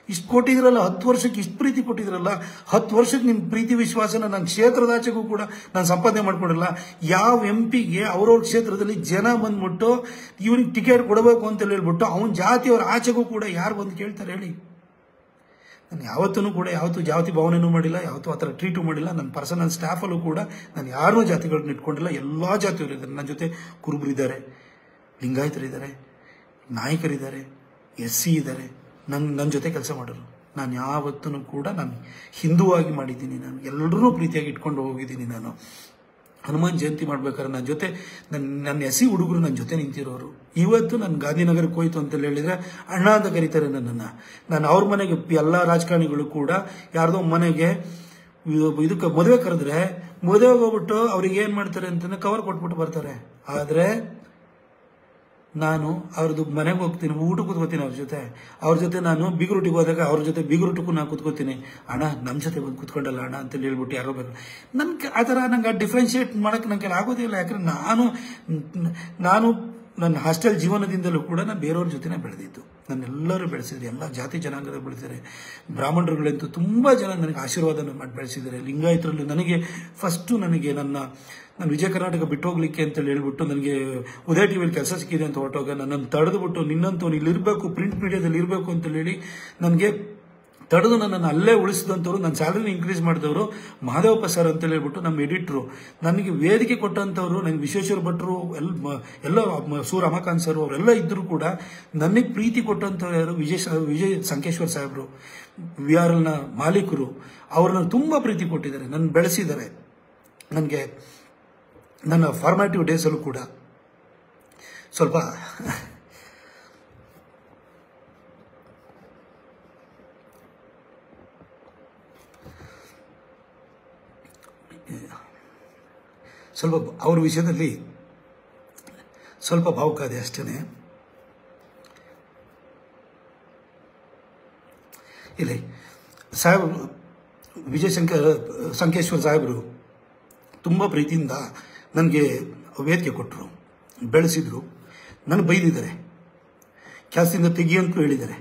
ಇಷ್ಟು ಕೊಟ್ಟಿದ್ರಲ್ಲ, 10 ವರ್ಷಕ್ಕೆ ಇಷ್ಟು ಪ್ರೀತಿ ಕೊಟ್ಟಿದ್ರಲ್ಲ, 10 ವರ್ಷಕ್ಕೆ ನಿಮ್ಮ ಪ್ರೀತಿ ವಿಶ್ವಾಸನ ನನ್ನ ಕ್ಷೇತ್ರದಾಚೆಗೂ ಕೂಡ ನಾನು ಸಂಪಾದನೆ ಮಾಡ್ಕೊಂಡಿರಲ್ಲ. ಯಾವ ಎಂಪಿಗೆ ಅವ್ರವ್ರ ಕ್ಷೇತ್ರದಲ್ಲಿ ಜನ ಬಂದ್ಬಿಟ್ಟು ಇವ್ನಿಗೆ ಟಿಕೆಟ್ ಕೊಡಬೇಕು ಅಂತ ಹೇಳ್ಬಿಟ್ಟು ಅವನ ಜಾತಿಯವ್ರ ಆಚೆಗೂ ಕೂಡ ಯಾರು ಬಂದು ಕೇಳ್ತಾರೆ ಹೇಳಿ? ನಾನು ಯಾವತ್ತೂ ಜಾತಿ ಭಾವನೆನೂ ಮಾಡಿಲ್ಲ, ಯಾವತ್ತೂ ಆ ಥರ ಟ್ರೀಟು ಮಾಡಿಲ್ಲ. ನನ್ನ ಪರ್ಸನಲ್ ಸ್ಟಾಫಲ್ಲೂ ಕೂಡ ನಾನು ಯಾರನ್ನೂ ಜಾತಿಗಳನ್ನ ಇಟ್ಕೊಂಡಿಲ್ಲ. ಎಲ್ಲ ಜಾತಿಯವರು ಇದ್ದಾರೆ ನನ್ನ ಜೊತೆ. ಕುರುಬರಿದ್ದಾರೆ, ಲಿಂಗಾಯತರಿದ್ದಾರೆ, ನಾಯಕರಿದ್ದಾರೆ, SC ಇದ್ದಾರೆ, ನನ್ನ ಜೊತೆ ಕೆಲಸ ಮಾಡೋರು. ನಾನು ಯಾವತ್ತೂ ಕೂಡ ನಾನು ಹಿಂದೂವಾಗಿ ಮಾಡಿದ್ದೀನಿ, ನಾನು ಎಲ್ಲರೂ ಪ್ರೀತಿಯಾಗಿ ಇಟ್ಕೊಂಡು ಹೋಗಿದ್ದೀನಿ. ನಾನು ಹನುಮಾನ್ ಜಯಂತಿ ಮಾಡ್ಬೇಕಾದ್ರೆ ನನ್ನ ಜೊತೆ ನನ್ನ SC ಹುಡುಗರು ನನ್ನ ಜೊತೆ ನಿಂತಿರೋರು. ಇವತ್ತು ನಾನು ಗಾಂಧಿನಗರಕ್ಕೆ ಹೋಯ್ತು ಅಂತ ಹೇಳಿದ್ರೆ ಅಣ್ಣ ಅಂತ ಕರೀತಾರೆ ನನ್ನನ್ನು. ನಾನು ಅವ್ರ ಮನೆಗೆ ಎಲ್ಲ ರಾಜಕಾರಣಿಗಳು ಕೂಡ ಯಾರ್ದೋ ಮನೆಗೆ ಇದಕ್ಕೆ ಮದುವೆ ಕರೆದ್ರೆ ಮದುವೆಗೆ ಹೋಗ್ಬಿಟ್ಟು ಅವ್ರಿಗೆ ಏನು ಮಾಡ್ತಾರೆ ಅಂತಂದ್ರೆ ಕವರ್ ಕೊಟ್ಬಿಟ್ಟು ಬರ್ತಾರೆ. ಆದರೆ ನಾನು ಅವ್ರದ್ದು ಮನೆಗೆ ಹೋಗ್ತೀನಿ, ಊಟ ಕೂತ್ಕೋತೀನಿ ಅವ್ರ ಜೊತೆ ನಾನು ಬೀಗರೂಟಿಗೆ ಹೋದಾಗ ಅವ್ರ ಜೊತೆ ಬೀಗರೂಟಕ್ಕೂ ನಾನು ಕೂತ್ಕೋತೀನಿ. ಅಣ್ಣ ನಮ್ಮ ಜೊತೆ ಬಂದು ಕೂತ್ಕೊಂಡಲ್ಲ ಅಣ್ಣ ಅಂತ ಹೇಳ್ಬಿಟ್ಟು ಯಾರೋ ಬೇಕು. ನನ್ಗೆ ಆ ಥರ ನಂಗೆ ಡಿಫ್ರೆನ್ಶಿಯೇಟ್ ಮಾಡೋಕ್ಕೆ ನನಗೆ ಆಗೋದಿಲ್ಲ. ಯಾಕಂದ್ರೆ ನಾನು ನನ್ನ ಹಾಸ್ಟೆಲ್ ಜೀವನದಿಂದಲೂ ಕೂಡ ನಾನು ಬೇರೆಯವ್ರ ಜೊತೆನೇ ಬೆಳೆದಿದ್ದು. ನನ್ನೆಲ್ಲರೂ ಬೆಳೆಸಿದ್ರು, ಎಲ್ಲ ಜಾತಿ ಜನಾಂಗದ ಬೆಳೆಸಿದ್ದಾರೆ. ಬ್ರಾಹ್ಮಣರುಗಳಂತೂ ತುಂಬ ಜನ ನನಗೆ ಆಶೀರ್ವಾದನ ಮಾಡಿ ಬೆಳೆಸಿದ್ದಾರೆ. ಲಿಂಗಾಯತರಲ್ಲಿ ನನಗೆ ಫಸ್ಟು ನನಗೆ ನಾನು ವಿಜಯ ಕರ್ನಾಟಕ ಬಿಟ್ಟು ಹೋಗ್ಲಿಕ್ಕೆ ಅಂತೇಳಿ ಹೇಳ್ಬಿಟ್ಟು ನನಗೆ ಉದಯ ಟಿವಿಯಲ್ಲಿ ಕೆಲಸ ಸಿಕ್ಕಿದೆ ಅಂತ ಹೊರಟೋಗ ನನ್ನನ್ನು ತಡೆದುಬಿಟ್ಟು ನಿನ್ನಂತವ್ನು ಇಲ್ಲಿ ಇರಬೇಕು, ಪ್ರಿಂಟ್ ಮೀಡಿಯಾದಲ್ಲಿ ಇರಬೇಕು ಅಂತ ಹೇಳಿ ನನಗೆ ತಡೆದು ನನ್ನನ್ನು ಅಲ್ಲೇ ಉಳಿಸಿದಂಥವ್ರು, ನನ್ನ ಸ್ಯಾಲರಿನ ಇನ್ಕ್ರೀಸ್ ಮಾಡಿದವರು ಮಹಾದೇವಪ್ಪ ಸರ್ ಅಂತ ಹೇಳ್ಬಿಟ್ಟು ನಮ್ಮ ಎಡಿಟ್ರು. ನನಗೆ ವೇದಿಕೆ ಕೊಟ್ಟಂಥವ್ರು ನನಗೆ ವಿಶ್ವೇಶ್ವರ ಭಟ್ರು, ಎಲ್ಲ ಸೂರ್ ರಮಾಕಾಂತ್ ಸರ್ ಅವರೆಲ್ಲ ಇದ್ದರೂ ಕೂಡ ನನಗೆ ಪ್ರೀತಿ ಕೊಟ್ಟಂಥವ್ರು ಯಾರು? ವಿಜಯ್ ಸಂಕೇಶ್ವರ್ ಸಾಹೇಬರು, VRLನ ಮಾಲೀಕರು. ಅವ್ರನ್ನ ತುಂಬ ಪ್ರೀತಿ ಕೊಟ್ಟಿದ್ದಾರೆ, ನನ್ನ ಬೆಳೆಸಿದ್ದಾರೆ. ನನಗೆ ನನ್ನ ಫಾರ್ಮ್ಯಾಟಿವ್ ಡೇಸಲ್ಲೂ ಕೂಡ ಸ್ವಲ್ಪ ಅವ್ರ ವಿಷಯದಲ್ಲಿ ಸ್ವಲ್ಪ ಭಾವುಕಾದೆ ಅಷ್ಟೇ. ಇಲ್ಲಿ ಸಾಹೇಬರು ಸಂಕೇಶ್ವರ್ ಸಾಹೇಬರು ತುಂಬ ಪ್ರೀತಿಯಿಂದ ನನಗೆ ವೇದಿಕೆ ಕೊಟ್ಟರು, ಬೆಳೆಸಿದ್ರು. ನಾನು ಬೈದಿದ್ದಾರೆ, ಕೆಲಸದಿಂದ ತೆಗಿಯಂತೂ ಹೇಳಿದ್ದಾರೆ.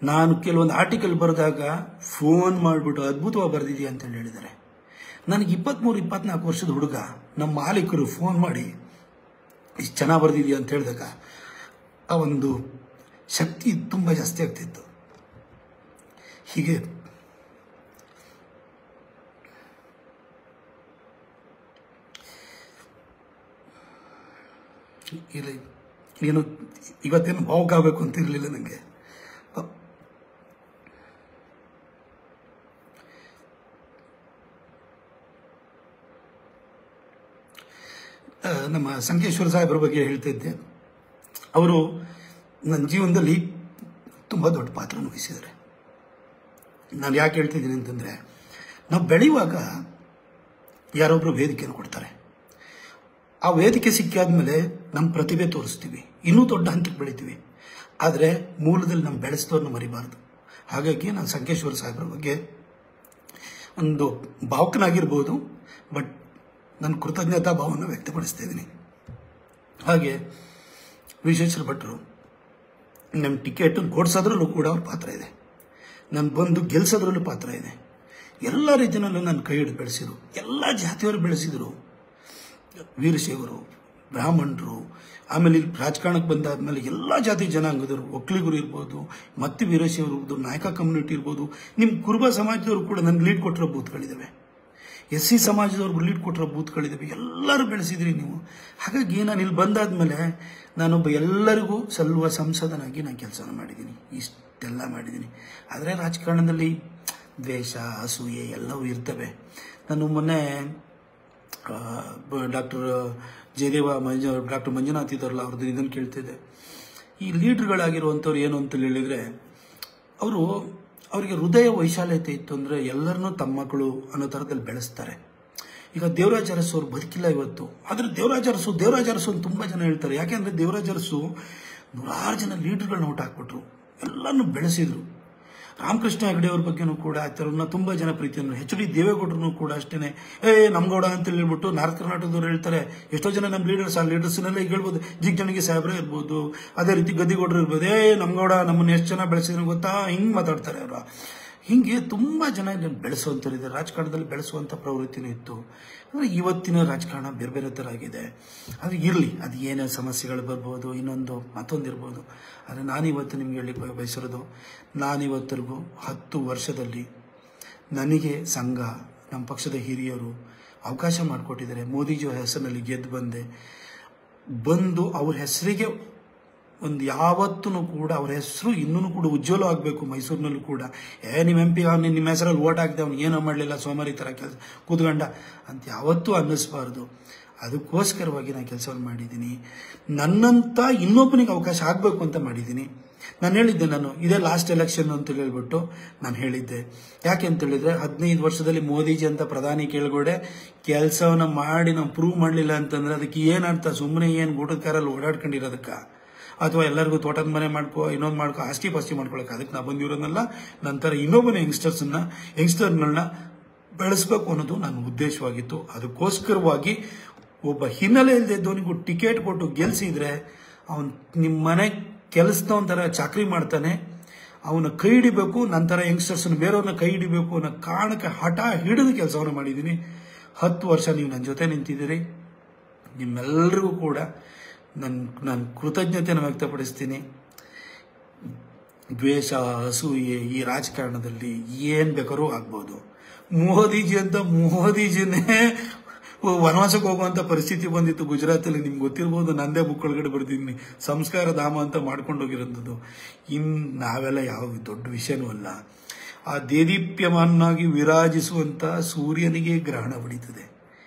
ನಾನು ಕೆಲವೊಂದು ಆರ್ಟಿಕಲ್ ಬರೆದಾಗ ಫೋನ್ ಮಾಡಿಬಿಟ್ಟು ಅದ್ಭುತವಾಗಿ ಬರೆದಿದ್ದೀಯ ಅಂತೇಳಿ ಹೇಳಿದ್ದಾರೆ. ನನಗೆ 23-24 ವರ್ಷದ ಹುಡುಗ ನಮ್ಮ ಮಾಲೀಕರು ಫೋನ್ ಮಾಡಿ ಇಷ್ಟು ಚೆನ್ನಾಗಿ ಬರೆದಿದ್ದೀಯ ಅಂತ ಹೇಳಿದಾಗ ಆ ಒಂದು ಶಕ್ತಿ ತುಂಬ ಜಾಸ್ತಿ ಆಗ್ತಿತ್ತು. ಹೀಗೆ ಇಲ್ಲಿ ಏನು ಇವತ್ತೇನು ಭಾವುಕ ಆಗಬೇಕು ಅಂತ ಇರಲಿಲ್ಲ ನನಗೆ. ನಮ್ಮ ಸಂಕೇಶ್ವರ ಸಾಹೇಬ್ರ ಬಗ್ಗೆ ಹೇಳ್ತಿದ್ದೆ. ಅವರು ನನ್ನ ಜೀವನದಲ್ಲಿ ತುಂಬ ದೊಡ್ಡ ಪಾತ್ರನ ವಹಿಸಿದ್ದಾರೆ. ನಾನು ಯಾಕೆ ಹೇಳ್ತಿದ್ದೀನಿ ಅಂತಂದರೆ, ನಾವು ಬೆಳೆಯುವಾಗ ಯಾರೊಬ್ಬರು ವೇದಿಕೆಯನ್ನು ಕೊಡ್ತಾರೆ. ಆ ವೇದಿಕೆ ಸಿಕ್ಕಾದ್ಮೇಲೆ ನಮ್ಮ ಪ್ರತಿಭೆ ತೋರಿಸ್ತೀವಿ, ಇನ್ನೂ ದೊಡ್ಡ ಹಂತಕ್ಕೆ ಬೆಳಿತೀವಿ. ಆದರೆ ಮೂಲದಲ್ಲಿ ನಮ್ಮ ಬೆಳೆಸಿದವ್ರನ್ನ ಮರಿಬಾರ್ದು. ಹಾಗಾಗಿ ನಾನು ಸಂಕೇಶ್ವರ ಸಾಹೇಬ್ರ ಬಗ್ಗೆ ಒಂದು ಭಾವುಕನಾಗಿರ್ಬೋದು, ಬಟ್ ನನ್ನ ಕೃತಜ್ಞತಾ ಭಾವನ ವ್ಯಕ್ತಪಡಿಸ್ತಾ ಇದ್ದೀನಿ. ಹಾಗೆ ವಿಶ್ವೇಶ್ವರ ಭಟ್ರು ನಮ್ಮ ಟಿಕೆಟ್ ಕೊಡಿಸೋದ್ರಲ್ಲೂ ಕೂಡ ಅವ್ರ ಪಾತ್ರ ಇದೆ, ನಾನು ಬಂದು ಗೆಲ್ಸೋದ್ರಲ್ಲೂ ಪಾತ್ರ ಇದೆ. ಎಲ್ಲ ರೀತಿಯಲ್ಲೂ ನನ್ನ ಕೈ ಹಿಡಿದು ಬೆಳೆಸಿದ್ರು, ಎಲ್ಲ ಜಾತಿಯವರು ಬೆಳೆಸಿದರು. ವೀರಶೈವರು, ಬ್ರಾಹ್ಮಣರು, ಆಮೇಲೆ ಇಲ್ಲಿ ರಾಜಕಾರಣಕ್ಕೆ ಬಂದಾದ್ಮೇಲೆ ಎಲ್ಲ ಜಾತಿ ಜನಾಂಗದವರು, ಒಕ್ಕಲಿಗರು ಇರ್ಬೋದು, ಮತ್ತೆ ವೀರಶೈವರು ಇರ್ಬೋದು, ನಾಯಕ ಕಮ್ಯುನಿಟಿ ಇರ್ಬೋದು, ನಿಮ್ಮ ಕುರುಬ ಸಮಾಜದವರು ಕೂಡ ನನಗೆ ಲೀಡ್ ಕೊಟ್ಟಿರೋ ಬೂತ್ಗಳಿದ್ದಾವೆ, SC ಸಮಾಜದವ್ರಿಗೆ ಲೀಡ್ ಕೊಟ್ಟಿರೋ ಬೂತ್ಗಳಿದ್ದಾವೆ. ಎಲ್ಲರೂ ಬೆಳೆಸಿದ್ರಿ ನೀವು. ಹಾಗಾಗಿ ನಾನು ಇಲ್ಲಿ ಬಂದಾದ್ಮೇಲೆ ನಾನೊಬ್ಬ ಎಲ್ಲರಿಗೂ ಸಲ್ಲುವ ಸಂಸದನಾಗಿ ನಾನು ಕೆಲಸವನ್ನು ಮಾಡಿದ್ದೀನಿ, ಇಷ್ಟೆಲ್ಲ ಮಾಡಿದ್ದೀನಿ. ಆದರೆ ರಾಜಕಾರಣದಲ್ಲಿ ದ್ವೇಷ, ಅಸೂಯೆ ಎಲ್ಲವೂ ಇರ್ತವೆ. ನಾನು ಮೊನ್ನೆ ಡಾಕ್ಟರ್ ಮಂಜುನಾಥ್ ಇದ್ದಾರಲ್ಲ, ಅವ್ರದ್ದು ಇದನ್ನು ಕೇಳ್ತಿದ್ದೆ. ಈ ಲೀಡರ್ಗಳಾಗಿರುವಂಥವ್ರು ಏನು ಅಂತ ಹೇಳಿದರೆ, ಅವರಿಗೆ ಹೃದಯ ವೈಶಾಲ್ಯತೆ ಇತ್ತು ಅಂದರೆ ಎಲ್ಲರನ್ನೂ ತಮ್ಮ ಮಕ್ಕಳು ಅನ್ನೋ ಥರದಲ್ಲಿ ಬೆಳೆಸ್ತಾರೆ. ಈಗ ದೇವರಾಜ ಅರಸು ಅವ್ರು ಬದುಕಿಲ್ಲ ಇವತ್ತು, ಆದರೆ ದೇವರಾಜ ಅರಸು ಅಂತ ತುಂಬ ಜನ ಹೇಳ್ತಾರೆ. ಯಾಕೆಂದರೆ ದೇವರಾಜ ಅರಸು ನೂರಾರು ಜನ ಲೀಡರ್ಗಳನ್ನ ಹುಟ್ಟಾಕ್ಬಿಟ್ರು, ಎಲ್ಲರನ್ನೂ ಬೆಳೆಸಿದ್ರು. ರಾಮಕೃಷ್ಣ ಹೆಗಡೆ ಅವ್ರ ಬಗ್ಗೆನೂ ಕೂಡ ಆ ಥರನ್ನ ತುಂಬ ಜನ ಪ್ರೀತಿಯನ್ನು, HD ದೇವೇಗೌಡರು ಕೂಡ ಅಷ್ಟೇ. ನಮ್ಗೌಡ ಅಂತ ಹೇಳ್ಬಿಟ್ಟು ನಾರ್ತ್ ಕರ್ನಾಟಕದವ್ರು ಹೇಳ್ತಾರೆ. ಎಷ್ಟೋ ಜನ ನಮ್ಮ ಲೀಡರ್ಸ್ನೆಲ್ಲ ಈಗ ಹೇಳ್ಬೋದು, ಜಿಗ್ಜಣಿಗೆ ಸಾಹೇಬ್ರೆ ಇರ್ಬೋದು, ಅದೇ ರೀತಿ ಗದ್ದಿಗೌಡರು ಇರ್ಬೋದು. ನಮ್ಗೌಡ ನಮ್ಮನ್ನು ಎಷ್ಟು ಜನ ಬೆಳೆಸಿದ್ರು ಗೊತ್ತಾ, ಹಿಂಗೆ ಮಾತಾಡ್ತಾರೆ ಅವರು. ಹೀಗೆ ತುಂಬ ಜನ ಬೆಳೆಸುವಂಥವ್ರಿದ್ದಾರೆ, ರಾಜಕಾರಣದಲ್ಲಿ ಬೆಳೆಸುವಂಥ ಪ್ರವೃತ್ತಿನೂ ಇತ್ತು. ಅಂದರೆ ಇವತ್ತಿನ ರಾಜಕಾರಣ ಬೇರೆ ಬೇರೆ ಥರ ಆಗಿದೆ. ಅದು ಇರಲಿ, ಅದು ಏನೇ ಸಮಸ್ಯೆಗಳು ಬರ್ಬೋದು, ಮತ್ತೊಂದಿರ್ಬೋದು. ಆದರೆ ನಾನಿವತ್ತು ನಿಮ್ಗೆ ಹೇಳಲಿಕ್ಕೆ ಬಯಸಿರೋದು, ನಾನಿವತ್ತರೆಗೂ 10 ವರ್ಷದಲ್ಲಿ ನನಗೆ ಸಂಘ, ನಮ್ಮ ಪಕ್ಷದ ಹಿರಿಯರು ಅವಕಾಶ ಮಾಡಿಕೊಟ್ಟಿದ್ದಾರೆ. ಮೋದಿಜಿಯವರ ಹೆಸರಿನಲ್ಲಿ ಬಂದು ಅವ್ರ ಹೆಸರಿಗೆ ಒಂದು ಯಾವತ್ತೂ ಕೂಡ ಅವ್ರ ಹೆಸರು ಇನ್ನೂ ಕೂಡ ಉಜ್ವಲ ಆಗಬೇಕು. ಮೈಸೂರಿನಲ್ಲೂ ಕೂಡ ನಿಮ್ಮ MP ನಿಮ್ಮ ಹೆಸರಲ್ಲಿ ಓಟ್ ಹಾಕಿದೆ, ಅವ್ನು ಏನೋ ಮಾಡಲಿಲ್ಲ, ಸೋಮಾರಿ ಥರ ಕೆಲಸ ಕೂತ್ಕೊಂಡ ಅಂತ ಯಾವತ್ತೂ ಅನ್ನಿಸ್ಬಾರ್ದು. ಅದಕ್ಕೋಸ್ಕರವಾಗಿ ನಾನು ಕೆಲಸವನ್ನು ಮಾಡಿದ್ದೀನಿ. ನನ್ನಂತ ಇನ್ನೊಬ್ಬನಿಗೆ ಅವಕಾಶ ಆಗಬೇಕು ಅಂತ ಮಾಡಿದ್ದೀನಿ. ನಾನು ಹೇಳಿದ್ದೆ, ಇದೇ ಲಾಸ್ಟ್ ಎಲೆಕ್ಷನ್ ಅಂತ ಹೇಳ್ಬಿಟ್ಟು ನಾನು ಹೇಳಿದ್ದೆ. ಯಾಕೆ ಅಂತ ಹೇಳಿದ್ರೆ, 15 ವರ್ಷದಲ್ಲಿ ಮೋದಿಜಿ ಅಂತ ಪ್ರಧಾನಿ ಕೆಳಗಡೆ ಕೆಲಸವನ್ನ ಮಾಡಿ ನಾವು ಪ್ರೂವ್ ಮಾಡಲಿಲ್ಲ ಅಂತಂದ್ರೆ ಅದಕ್ಕೆ ಏನರ್ಥ? ಸುಮ್ಮನೆ ಏನು ಗೂಟದ ಕಾರಲ್ಲಿ ಓಡಾಡ್ಕೊಂಡಿರೋದಕ್ಕ, ಅಥವಾ ಎಲ್ಲರಿಗೂ ತೋಟದ ಮನೆ ಮಾಡ್ಕೋ, ಇನ್ನೊಂದು ಮಾಡ್ಕೋ, ಆಸ್ತಿ ಪಾಸ್ತಿ ಮಾಡ್ಕೊಳಕ್ಕೆ ಅದಕ್ಕೆ ನಾ ಬಂದಿರೋದಲ್ಲ. ನಂತರ ಇನ್ನೊಬ್ಬನ ಯಂಗ್ಸ್ಟರ್ಗಳನ್ನ ಬೆಳೆಸಬೇಕು ಅನ್ನೋದು ನನ್ನ ಉದ್ದೇಶವಾಗಿತ್ತು. ಅದಕ್ಕೋಸ್ಕರವಾಗಿ ಒಬ್ಬ ಹಿನ್ನೆಲೆ ಇಲ್ಲದೆ ಇದ್ದವನಿಗೂ ಟಿಕೆಟ್ ಕೊಟ್ಟು ಗೆಲ್ಸಿದ್ರೆ ಅವನು ನಿಮ್ಮ ಮನೆ ಕೆಲಸದವನ ಥರ ಚಾಕ್ರಿ ಮಾಡ್ತಾನೆ. ಅವನ ಕೈ ಹಿಡಿಬೇಕು, ನಂತರ ಯಂಗ್ಸ್ಟರ್ಸ್ನ ಬೇರೆಯವ್ರನ್ನ ಕೈ ಹಿಡಿಬೇಕು ಅನ್ನೋ ಕಾರಣಕ್ಕೆ ಹಠ ಹಿಡಿದು ಕೆಲಸವನ್ನು ಮಾಡಿದ್ದೀನಿ. 10 ವರ್ಷ ನೀವು ನನ್ನ ಜೊತೆ ನಿಂತಿದ್ದೀರಿ. ನಿಮ್ಮೆಲ್ಲರಿಗೂ ಕೂಡ ನಾನು ಕೃತಜ್ಞತೆಯನ್ನು ವ್ಯಕ್ತಪಡಿಸ್ತೀನಿ. ದ್ವೇಷ, ಅಸೂಯೆ ಈ ರಾಜಕಾರಣದಲ್ಲಿ ಏನು ಬೇಕಾದ್ರೂ ಆಗ್ಬೋದು. ಮೋದಿಜಿನೇ ವನವಾಸಕ್ಕೆ ಹೋಗುವಂಥ ಪರಿಸ್ಥಿತಿ ಬಂದಿತ್ತು ಗುಜರಾತಲ್ಲಿ. ನಿಮ್ಗೆ ಗೊತ್ತಿರ್ಬೋದು, ನಂದೇ ಬುಕ್ ಒಳಗಡೆ ಬರ್ದಿದ್ದೀನಿ, ಸಂಸ್ಕಾರ ಧಾಮ ಅಂತ ಮಾಡ್ಕೊಂಡು ಹೋಗಿರೋಂಥದ್ದು. ನಾವೆಲ್ಲ ಯಾವ ದೊಡ್ಡ ವಿಷಯನೂ ಅಲ್ಲ. ಆ ದೇದೀಪ್ಯಮಾನಾಗಿ ವಿರಾಜಿಸುವಂಥ ಸೂರ್ಯನಿಗೆ ಗ್ರಹಣ ಹೊಡಿತದೆ,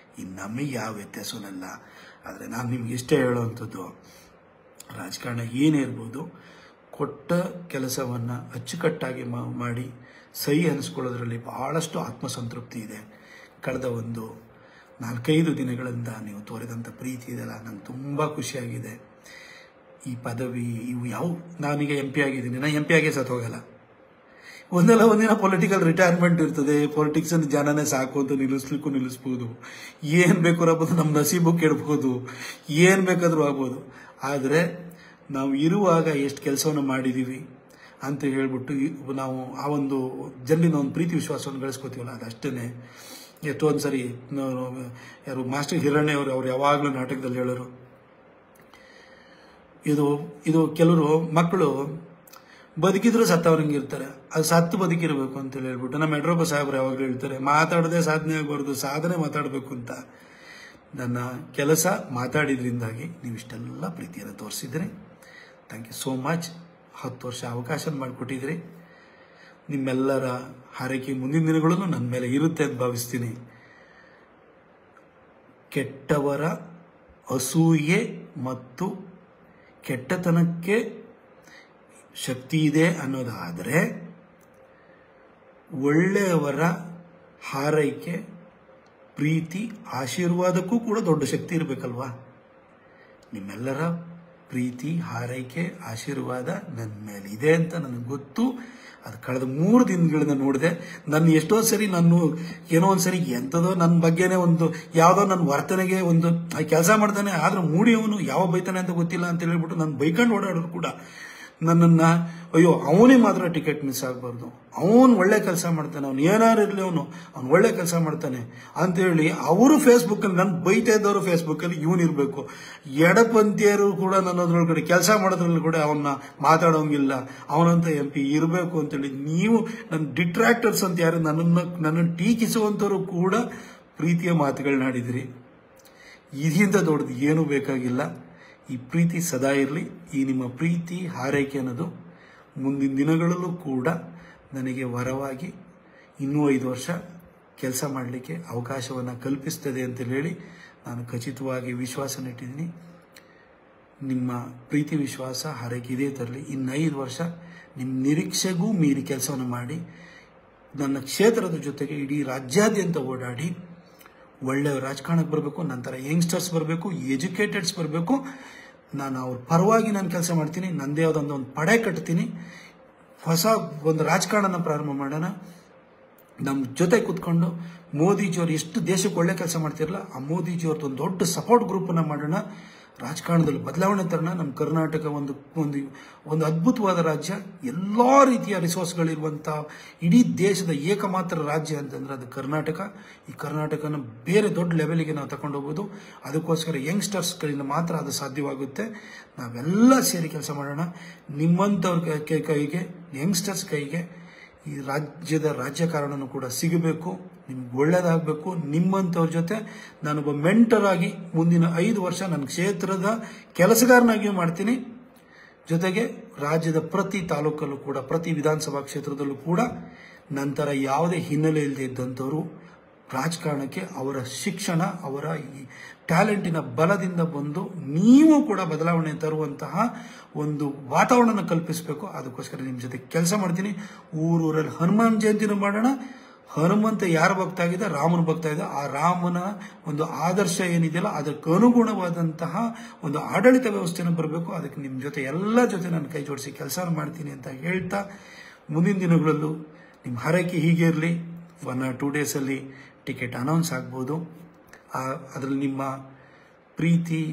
ನಮಗೆ ಯಾವ ವ್ಯತ್ಯಾಸವಲ್ಲ. ಆದರೆ ನಾನು ನಿಮ್ಗೆ ಇಷ್ಟೇ ಹೇಳುವಂಥದ್ದು, ರಾಜಕಾರಣ ಏನೇ ಇರ್ಬೋದು, ಕೊಟ್ಟ ಕೆಲಸವನ್ನು ಅಚ್ಚುಕಟ್ಟಾಗಿ ಮಾಡಿ ಸಹಿ ಅನಿಸ್ಕೊಳ್ಳೋದ್ರಲ್ಲಿ ಬಹಳಷ್ಟು ಆತ್ಮಸಂತೃಪ್ತಿ ಇದೆ. ಕಳೆದ ಒಂದು 4-5 ದಿನಗಳಿಂದ ನೀವು ತೋರಿದಂಥ ಪ್ರೀತಿ ಇದೆಲ್ಲ ನಂಗೆ ತುಂಬ ಖುಷಿಯಾಗಿದೆ. ಈ ಪದವಿ ನಾನೀಗ MP ಆಗಿದ್ದೀನಿ, ನಾನು MP ಆಗೇ ಸತ್ತೋಗಲ್ಲ. ಒಂದಿನ ಪೊಲಿಟಿಕಲ್ ರಿಟೈರ್ಮೆಂಟ್ ಇರ್ತದೆ. ಪೊಲಿಟಿಕ್ಸ್ ಅಂತ ಜನನೇ ಸಾಕು ಅಂತ ನಿಲ್ಲಿಸ್ಬೋದು. ಏನು ಬೇಕಾದ್ರೂ ನಮ್ಮ ನಸೀಬು ಕೆಡಬಹುದು, ಏನು ಬೇಕಾದರೂ ಆಗ್ಬೋದು. ಆದರೆ ನಾವು ಇರುವಾಗ ಎಷ್ಟು ಕೆಲಸವನ್ನು ಮಾಡಿದ್ದೀವಿ ಅಂತ ಹೇಳ್ಬಿಟ್ಟು ನಾವು ಆ ಒಂದು ಜನರಿಂದ ಒಂದು ಪ್ರೀತಿ ವಿಶ್ವಾಸವನ್ನು ಗಳಿಸ್ಕೋತೀವಲ್ಲ, ಅದಷ್ಟೇ. ಎಷ್ಟೊಂದು ಸರಿ ಯಾರು ಮಾಸ್ಟರ್ ಹಿರಣ್ಯ ಅವ್ರು ಯಾವಾಗಲೂ ನಾಟಕದಲ್ಲಿ ಹೇಳೋರು, ಇದು ಕೆಲವರು ಮಕ್ಕಳು ಬದುಕಿದ್ರು ಸತ್ತವ್ರಂಗೆ ಇರ್ತಾರೆ, ಅದು ಸತ್ತು ಬದುಕಿರಬೇಕು ಅಂತ ಹೇಳ್ಬಿಟ್ಟು ನಮ್ಮ ಯಡಿಯೂರಪ್ಪ ಸಾಹೇಬ್ರು ಯಾವಾಗಲೂ ಹೇಳ್ತಾರೆ, ಮಾತಾಡದೆ ಸಾಧನೆ ಆಗಬಾರ್ದು, ಸಾಧನೆ ಮಾತಾಡಬೇಕು ಅಂತ. ನನ್ನ ಕೆಲಸ ಮಾತಾಡಿದ್ರಿಂದಾಗಿ ನೀವು ಇಷ್ಟೆಲ್ಲ ಪ್ರೀತಿಯನ್ನು ತೋರಿಸಿದ್ರಿ. Thank you so much. 10 ವರ್ಷ ಅವಕಾಶ ಮಾಡಿಕೊಟ್ಟಿದ್ರಿ. ನಿಮ್ಮೆಲ್ಲರ ಹಾರೈಕೆ ಮುಂದಿನ ದಿನಗಳಲ್ಲೂ ನನ್ನ ಮೇಲೆ ಇರುತ್ತೆ ಅಂತ ಭಾವಿಸ್ತೀನಿ. ಕೆಟ್ಟವರ ಅಸೂಯೆ ಮತ್ತು ಕೆಟ್ಟತನಕ್ಕೆ ಶಕ್ತಿ ಇದೆ ಅನ್ನೋದಾದರೆ, ಒಳ್ಳೆಯವರ ಹಾರೈಕೆ, ಪ್ರೀತಿ, ಆಶೀರ್ವಾದಕ್ಕೂ ಕೂಡ ದೊಡ್ಡ ಶಕ್ತಿ ಇರಬೇಕಲ್ವಾ? ನಿಮ್ಮೆಲ್ಲರ ಪ್ರೀತಿ, ಹಾರೈಕೆ, ಆಶೀರ್ವಾದ ನನ್ನ ಮೇಲೆ ಇದೆ ಅಂತ ನನಗೆ ಗೊತ್ತು. ಅದು ಕಳೆದ 3 ದಿನಗಳಿಂದ ನೋಡಿದೆ. ನನ್ನ ಎಷ್ಟೋ ಸರಿ ನಾನು ಏನೋ ಒಂದ್ಸರಿ ಎಂಥದೋ ನನ್ನ ಬಗ್ಗೆನೇ ಒಂದು ಯಾವುದೋ ನನ್ನ ವರ್ತನೆಗೆ ಒಂದು ಕೆಲಸ ಮಾಡ್ತಾನೆ, ಆದ್ರೆ ಮೂಡಿಯವನು ಯಾವ ಬೈತಾನೆ ಅಂತ ಗೊತ್ತಿಲ್ಲ ಅಂತ ಹೇಳ್ಬಿಟ್ಟು ನಾನು ಬೈಕೊಂಡು ಓಡಾಡೋರು ಕೂಡ ನನ್ನನ್ನು ಅಯ್ಯೋ ಅವನಿಗೆ ಮಾತ್ರ ಟಿಕೆಟ್ ಮಿಸ್ ಆಗಬಾರ್ದು, ಅವನು ಒಳ್ಳೆ ಕೆಲಸ ಮಾಡ್ತಾನೆ, ಅವ್ನು ಏನಾರು ಇರಲಿ ಅವ್ನು ಒಳ್ಳೆ ಕೆಲಸ ಮಾಡ್ತಾನೆ ಅಂತೇಳಿ ಅವರು ಫೇಸ್ಬುಕ್ಕಲ್ಲಿ ನನ್ನ ಬೈತಾ ಇದ್ದವರು ಫೇಸ್ಬುಕ್ಕಲ್ಲಿ ಇವನಿರಬೇಕು. ಎಡಪಂಥೀಯರು ಕೂಡ ನನ್ನದ್ರೊಳಗಡೆ ಕೆಲಸ ಮಾಡೋದ್ರಲ್ಲಿ ಕೂಡ ಅವನ್ನ ಮಾತಾಡೋಂಗಿಲ್ಲ, ಅವನಂತ MP ಇರಬೇಕು ಅಂತೇಳಿ ನೀವು ನನ್ನ ಡಿಟ್ರಾಕ್ಟರ್ಸ್ ಅಂತ ಯಾರು ನನ್ನನ್ನು ಟೀಕಿಸುವಂಥವ್ರು ಕೂಡ ಪ್ರೀತಿಯ ಮಾತುಗಳನ್ನಾಡಿದಿರಿ. ಇದರಿಂದ ದೊಡ್ಡದು ಏನೂ ಬೇಕಾಗಿಲ್ಲ. ಈ ಪ್ರೀತಿ ಸದಾ ಇರಲಿ. ಈ ನಿಮ್ಮ ಪ್ರೀತಿ ಹಾರೈಕೆ ಅನ್ನೋದು ಮುಂದಿನ ದಿನಗಳಲ್ಲೂ ಕೂಡ ನನಗೆ ವರವಾಗಿ ಇನ್ನೂ 5 ವರ್ಷ ಕೆಲಸ ಮಾಡಲಿಕ್ಕೆ ಅವಕಾಶವನ್ನು ಕಲ್ಪಿಸ್ತದೆ ಅಂತ ಹೇಳಿ ನಾನು ಖಚಿತವಾಗಿ ವಿಶ್ವಾಸ ಇಟ್ಟಿದ್ದೀನಿ. ನಿಮ್ಮ ಪ್ರೀತಿ ವಿಶ್ವಾಸ ಹಾರೈಕೆ ಇದೇ ತರಲಿ. ಇನ್ನು 5 ವರ್ಷ ನಿಮ್ಮ ನಿರೀಕ್ಷೆಗೂ ಮೀರಿ ಕೆಲಸವನ್ನು ಮಾಡಿ ನನ್ನ ಕ್ಷೇತ್ರದ ಜೊತೆಗೆ ಇಡೀ ರಾಜ್ಯಾದ್ಯಂತ ಓಡಾಡಿ ಒಳ್ಳೆಯ ರಾಜಕಾರಣಕ್ಕೆ ಬರಬೇಕು. ನಂತರ ಯಂಗ್ಸ್ಟರ್ಸ್ ಬರಬೇಕು, ಎಜುಕೇಟೆಡ್ಸ್ ಬರಬೇಕು. ನಾನು ಅವ್ರ ಪರವಾಗಿ ನಾನು ಕೆಲಸ ಮಾಡ್ತೀನಿ. ನಂದೇ ಯಾವುದೊಂದು ಪಡೆ ಕಟ್ತೀನಿ. ಹೊಸ ಒಂದು ರಾಜಕಾರಣನ ಪ್ರಾರಂಭ ಮಾಡೋಣ. ನಮ್ಮ ಜೊತೆ ಕೂತ್ಕೊಂಡು ಮೋದಿಜಿಯವರು ಎಷ್ಟು ದೇಶಕ್ಕೆ ಒಳ್ಳೆ ಕೆಲಸ ಮಾಡ್ತಿರಲ್ಲ, ಆ ಮೋದಿಜಿಯವ್ರದ್ದು ಒಂದು ದೊಡ್ಡ ಸಪೋರ್ಟ್ ಗ್ರೂಪನ್ನು ಮಾಡೋಣ. ರಾಜಕಾರಣದಲ್ಲಿ ಬದಲಾವಣೆ ತರೋಣ. ನಮ್ಮ ಕರ್ನಾಟಕ ಒಂದು ಅದ್ಭುತವಾದ ರಾಜ್ಯ, ಎಲ್ಲ ರೀತಿಯ ರಿಸೋರ್ಸ್ಗಳಿರುವಂಥ ಇಡೀ ದೇಶದ ಏಕಮಾತ್ರ ರಾಜ್ಯ ಅಂತಂದ್ರೆ ಅದು ಕರ್ನಾಟಕ. ಈ ಕರ್ನಾಟಕನ ಬೇರೆ ದೊಡ್ಡ ಲೆವೆಲ್ಗೆ ನಾವು ತಗೊಂಡು ಹೋಗ್ಬೋದು. ಅದಕ್ಕೋಸ್ಕರ ಯಂಗ್ಸ್ಟರ್ಸ್ಗಳಿಂದ ಮಾತ್ರ ಅದು ಸಾಧ್ಯವಾಗುತ್ತೆ. ನಾವೆಲ್ಲ ಸೇರಿ ಕೆಲಸ ಮಾಡೋಣ. ನಿಮ್ಮಂಥವ್ರ ಕೈಗೆ, ಯಂಗ್ಸ್ಟರ್ಸ್ ಕೈಗೆ ಈ ರಾಜ್ಯದ ರಾಜಕಾರಣನೂ ಕೂಡ ಸಿಗಬೇಕು. ನಿಮ್ಗೆ ಒಳ್ಳೇದಾಗಬೇಕು. ನಿಮ್ಮಂಥವ್ರ ಜೊತೆ ನಾನೊಬ್ಬ ಮೆಂಟರ್ ಆಗಿ ಮುಂದಿನ 5 ವರ್ಷ ನನ್ನ ಕ್ಷೇತ್ರದ ಕೆಲಸಗಾರನಾಗಿಯೂ ಮಾಡ್ತೀನಿ. ಜೊತೆಗೆ ರಾಜ್ಯದ ಪ್ರತಿ ತಾಲೂಕಲ್ಲೂ ಕೂಡ, ಪ್ರತಿ ವಿಧಾನಸಭಾ ಕ್ಷೇತ್ರದಲ್ಲೂ ಕೂಡ ನಂತರ ಯಾವುದೇ ಹಿನ್ನೆಲೆ ಇಲ್ಲದೆ ಇದ್ದಂಥವರು ರಾಜಕಾರಣಕ್ಕೆ ಅವರ ಶಿಕ್ಷಣ, ಅವರ ಈ ಟ್ಯಾಲೆಂಟಿನ ಬಲದಿಂದ ಬಂದು ನೀವು ಕೂಡ ಬದಲಾವಣೆ ತರುವಂತಹ ಒಂದು ವಾತಾವರಣ ಕಲ್ಪಿಸಬೇಕು. ಅದಕ್ಕೋಸ್ಕರ ನಿಮ್ಮ ಜೊತೆ ಕೆಲಸ ಮಾಡ್ತೀನಿ. ಊರೂರಲ್ಲಿ ಹನುಮಾನ್ ಜಯಂತಿನೂ ಮಾಡೋಣ. ಹನುಮಂತ ಯಾರ ಭಕ್ತ ಆಗಿದೆ? ರಾಮನ ಭಕ್ತ ಇದೆ. ಆ ರಾಮನ ಒಂದು ಆದರ್ಶ ಏನಿದೆಯಲ್ಲ ಅದಕ್ಕೆ ಅನುಗುಣವಾದಂತಹ ಒಂದು ಆಡಳಿತ ವ್ಯವಸ್ಥೆಯನ್ನು ಬರಬೇಕು. ಅದಕ್ಕೆ ನಿಮ್ಮ ಜೊತೆ ಎಲ್ಲ ಜೊತೆ ನಾನು ಕೈ ಜೋಡಿಸಿ ಕೆಲಸ ಮಾಡ್ತೀನಿ ಅಂತ ಹೇಳ್ತಾ, ಮುಂದಿನ ದಿನಗಳಲ್ಲೂ ನಿಮ್ಮ ಹಾರೈಕೆ ಹೀಗೆ ಇರಲಿ. 1 or 2 ಡೇಸಲ್ಲಿ ಟಿಕೆಟ್ ಅನೌನ್ಸ್ ಆಗ್ಬೋದು. ಅದರಲ್ಲಿ ನಿಮ್ಮ ಪ್ರೀತಿ,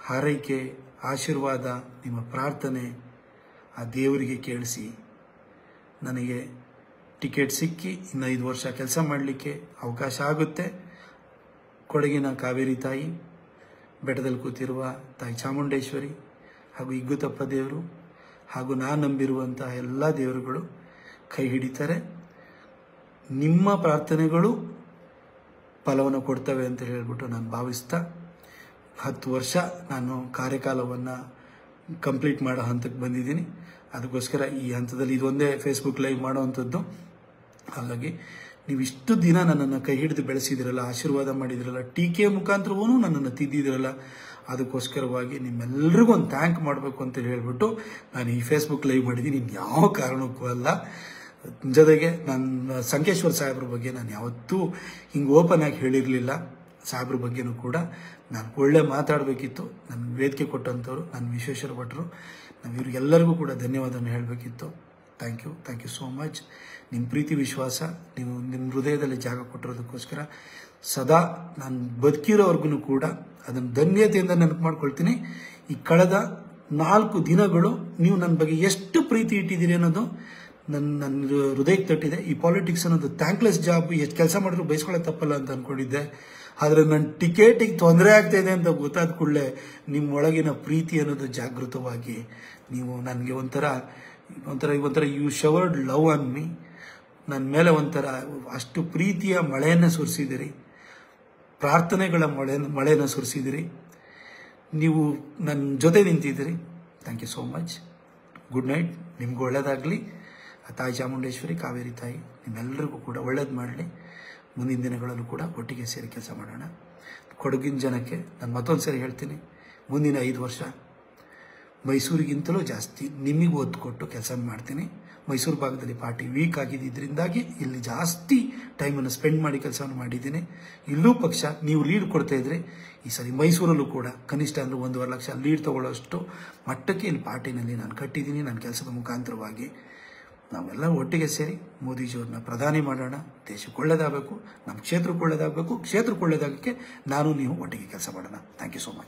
ಹಾರೈಕೆ, ಆಶೀರ್ವಾದ, ನಿಮ್ಮ ಪ್ರಾರ್ಥನೆ ಆ ದೇವರಿಗೆ ಕೇಳಿಸಿ ನನಗೆ ಟಿಕೆಟ್ ಸಿಕ್ಕಿ ಇನ್ನು 5 ವರ್ಷ ಕೆಲಸ ಮಾಡಲಿಕ್ಕೆ ಅವಕಾಶ ಆಗುತ್ತೆ. ಕೊಡಗಿನ ಕಾವೇರಿ ತಾಯಿ, ಬೆಟ್ಟದಲ್ಲಿ ಕೂತಿರುವ ತಾಯಿ ಚಾಮುಂಡೇಶ್ವರಿ ಹಾಗೂ ಇಗ್ಗುತಪ್ಪ ದೇವರು ಹಾಗೂ ನಾನು ನಂಬಿರುವಂತಹ ಎಲ್ಲ ದೇವರುಗಳು ಕೈ ಹಿಡಿತಾರೆ. ನಿಮ್ಮ ಪ್ರಾರ್ಥನೆಗಳು ಫಲವನ್ನು ಕೊಡ್ತವೆ ಅಂತ ಹೇಳಿಬಿಟ್ಟು ನಾನು ಭಾವಿಸ್ತಾ 10 ವರ್ಷ ನಾನು ಕಾರ್ಯಕಾಲವನ್ನು ಕಂಪ್ಲೀಟ್ ಮಾಡೋ ಹಂತಕ್ಕೆ ಬಂದಿದ್ದೀನಿ. ಅದಕ್ಕೋಸ್ಕರ ಈ ಹಂತದಲ್ಲಿ ಇದೊಂದೇ ಫೇಸ್ಬುಕ್ ಲೈವ್ ಮಾಡೋವಂಥದ್ದು. ಹಾಗಾಗಿ ನೀವು ಇಷ್ಟು ದಿನ ನನ್ನನ್ನು ಕೈ ಹಿಡಿದು ಬೆಳೆಸಿದಿರಲ್ಲ, ಆಶೀರ್ವಾದ ಮಾಡಿದಿರಲ್ಲ, ಟೀಕೆ ಮುಖಾಂತರವೂ ನನ್ನನ್ನು ತಿದ್ದಿದಿರಲ್ಲ, ಅದಕ್ಕೋಸ್ಕರವಾಗಿ ನಿಮ್ಮೆಲ್ಲರಿಗೂ ಒಂದು ಥ್ಯಾಂಕ್ ಮಾಡಬೇಕು ಅಂತ ಹೇಳಿಬಿಟ್ಟು ನಾನು ಈ ಫೇಸ್ಬುಕ್ ಲೈವ್ ಮಾಡಿದ್ದೀನಿ. ಯಾವ ಕಾರಣಕ್ಕೂ ಅಲ್ಲ. ಜೊತೆಗೆ ನನ್ನ ಸಂಕೇಶ್ವರ ಸಾಹೇಬ್ರ ಬಗ್ಗೆ ನಾನು ಯಾವತ್ತೂ ಹಿಂಗೆ ಓಪನ್ ಆಗಿ ಹೇಳಿರಲಿಲ್ಲ. ಸಾಹೇಬ್ರ ಬಗ್ಗೆನೂ ಕೂಡ ನಾನು ಒಳ್ಳೆ ಮಾತಾಡಬೇಕಿತ್ತು. ನನ್ನ ವೇದಿಕೆ ಕೊಟ್ಟಂಥವ್ರು ನನ್ನ ವಿಶ್ವೇಶ್ವರ ಭಟ್ರು, ನಾವು ಇವ್ರಿಗೆಲ್ಲರಿಗೂ ಕೂಡ ಧನ್ಯವಾದವನ್ನು ಹೇಳಬೇಕಿತ್ತು. Thank you so much. ನಿಮ್ಮ ಪ್ರೀತಿ ವಿಶ್ವಾಸ ನೀವು ನಿಮ್ಮ ಹೃದಯದಲ್ಲಿ ಜಾಗ ಕೊಟ್ಟಿರೋದಕ್ಕೋಸ್ಕರ ಸದಾ ನಾನು ಬದುಕಿರೋವರೆಗೂ ಕೂಡ ಅದನ್ನು ಧನ್ಯತೆಯಿಂದ ನೆನಪು ಮಾಡ್ಕೊಳ್ತೀನಿ. ಈ ಕಳೆದ 4 ದಿನಗಳು ನೀವು ನನ್ನ ಬಗ್ಗೆ ಎಷ್ಟು ಪ್ರೀತಿ ಇಟ್ಟಿದ್ದೀರಿ ಅನ್ನೋದು ನನ್ನ ಹೃದಯಕ್ಕೆ ತಟ್ಟಿದೆ. ಈ ಪಾಲಿಟಿಕ್ಸ್ ಅನ್ನೋದು ಥ್ಯಾಂಕ್ಲೆಸ್ ಜಾಬ್, ಎಷ್ಟು ಕೆಲಸ ಮಾಡಿದ್ರು ಬಯಸ್ಕೊಳ್ಳೋದು ತಪ್ಪಲ್ಲ ಅಂತ ಅಂದ್ಕೊಂಡಿದ್ದೆ. ಆದರೆ ನನ್ನ ಟಿಕೆಟಿಗೆ ತೊಂದರೆ ಆಗ್ತಾ ಇದೆ ಅಂತ ಗೊತ್ತಾದ ಕೂಡಲೇ ನಿಮ್ಮ ಒಳಗಿನ ಪ್ರೀತಿ ಅನ್ನೋದು ಜಾಗೃತವಾಗಿ ನೀವು ನನಗೆ ಒಂಥರ you showered love on me. ನನ್ನ ಮೇಲೆ ಒಂಥರ ಅಷ್ಟು ಪ್ರೀತಿಯ ಮಳೆಯನ್ನು ಸುರಿಸಿದಿರಿ, ಪ್ರಾರ್ಥನೆಗಳ ಮಳೆಯನ್ನು ಸುರಿಸಿದಿರಿ. ನೀವು ನನ್ನ ಜೊತೆ ನಿಂತಿದ್ದೀರಿ. Thank you so much. Good night. ನಿಮ್ಗೆ ಒಳ್ಳೇದಾಗಲಿ. ತಾಯಿ ಚಾಮುಂಡೇಶ್ವರಿ, ಕಾವೇರಿ ತಾಯಿ ನಿಮ್ಮೆಲ್ಲರಿಗೂ ಕೂಡ ಒಳ್ಳೇದು ಮಾಡಲಿ. ಮುಂದಿನ ದಿನಗಳಲ್ಲೂ ಕೂಡ ಒಟ್ಟಿಗೆ ಸೇರಿ ಕೆಲಸ ಮಾಡೋಣ. ಕೊಡಗಿನ ಜನಕ್ಕೆ ನಾನು ಮತ್ತೊಂದು ಸರಿ ಹೇಳ್ತೀನಿ, ಮುಂದಿನ 5 ವರ್ಷ ಮೈಸೂರಿಗಿಂತಲೂ ಜಾಸ್ತಿ ನಿಮಗೆ ಒತ್ತು ಕೊಟ್ಟು ಕೆಲಸ ಮಾಡ್ತೀನಿ. ಮೈಸೂರು ಭಾಗದಲ್ಲಿ ಪಾರ್ಟಿ ವೀಕ್ ಆಗಿದ್ದರಿಂದಾಗಿ ಇಲ್ಲಿ ಜಾಸ್ತಿ ಟೈಮನ್ನು ಸ್ಪೆಂಡ್ ಮಾಡಿ ಕೆಲಸವನ್ನು ಮಾಡಿದ್ದೀನಿ. ಇಲ್ಲೂ ಪಕ್ಷ ನೀವು ಲೀಡ್ ಕೊಡ್ತಾ ಇದ್ರಿ. ಈ ಸರಿ ಮೈಸೂರಲ್ಲೂ ಕೂಡ ಕನಿಷ್ಠ ಅಂದರೆ 1.5 ಲಕ್ಷ ಲೀಡ್ ತಗೊಳ್ಳೋಷ್ಟು ಮಟ್ಟಕ್ಕೆ ಇಲ್ಲಿ ಪಾರ್ಟಿನಲ್ಲಿ ನಾನು ಕಟ್ಟಿದ್ದೀನಿ ನನ್ನ ಕೆಲಸದ ಮುಖಾಂತರವಾಗಿ. ನಾವೆಲ್ಲ ಒಟ್ಟಿಗೆ ಸೇರಿ ಮೋದಿಜಿಯವ್ರನ್ನ ಪ್ರಧಾನಿ ಮಾಡೋಣ. ದೇಶಕ್ಕೆ ಒಳ್ಳೇದಾಗಬೇಕು, ನಮ್ಮ ಕ್ಷೇತ್ರಕ್ಕೆ ಒಳ್ಳೇದಾಗಬೇಕು. ಕ್ಷೇತ್ರಕ್ಕೆ ಒಳ್ಳೇದಾಗಕ್ಕೆ ನಾನು ನೀವು ಒಟ್ಟಿಗೆ ಕೆಲಸ ಮಾಡೋಣ. Thank you so much.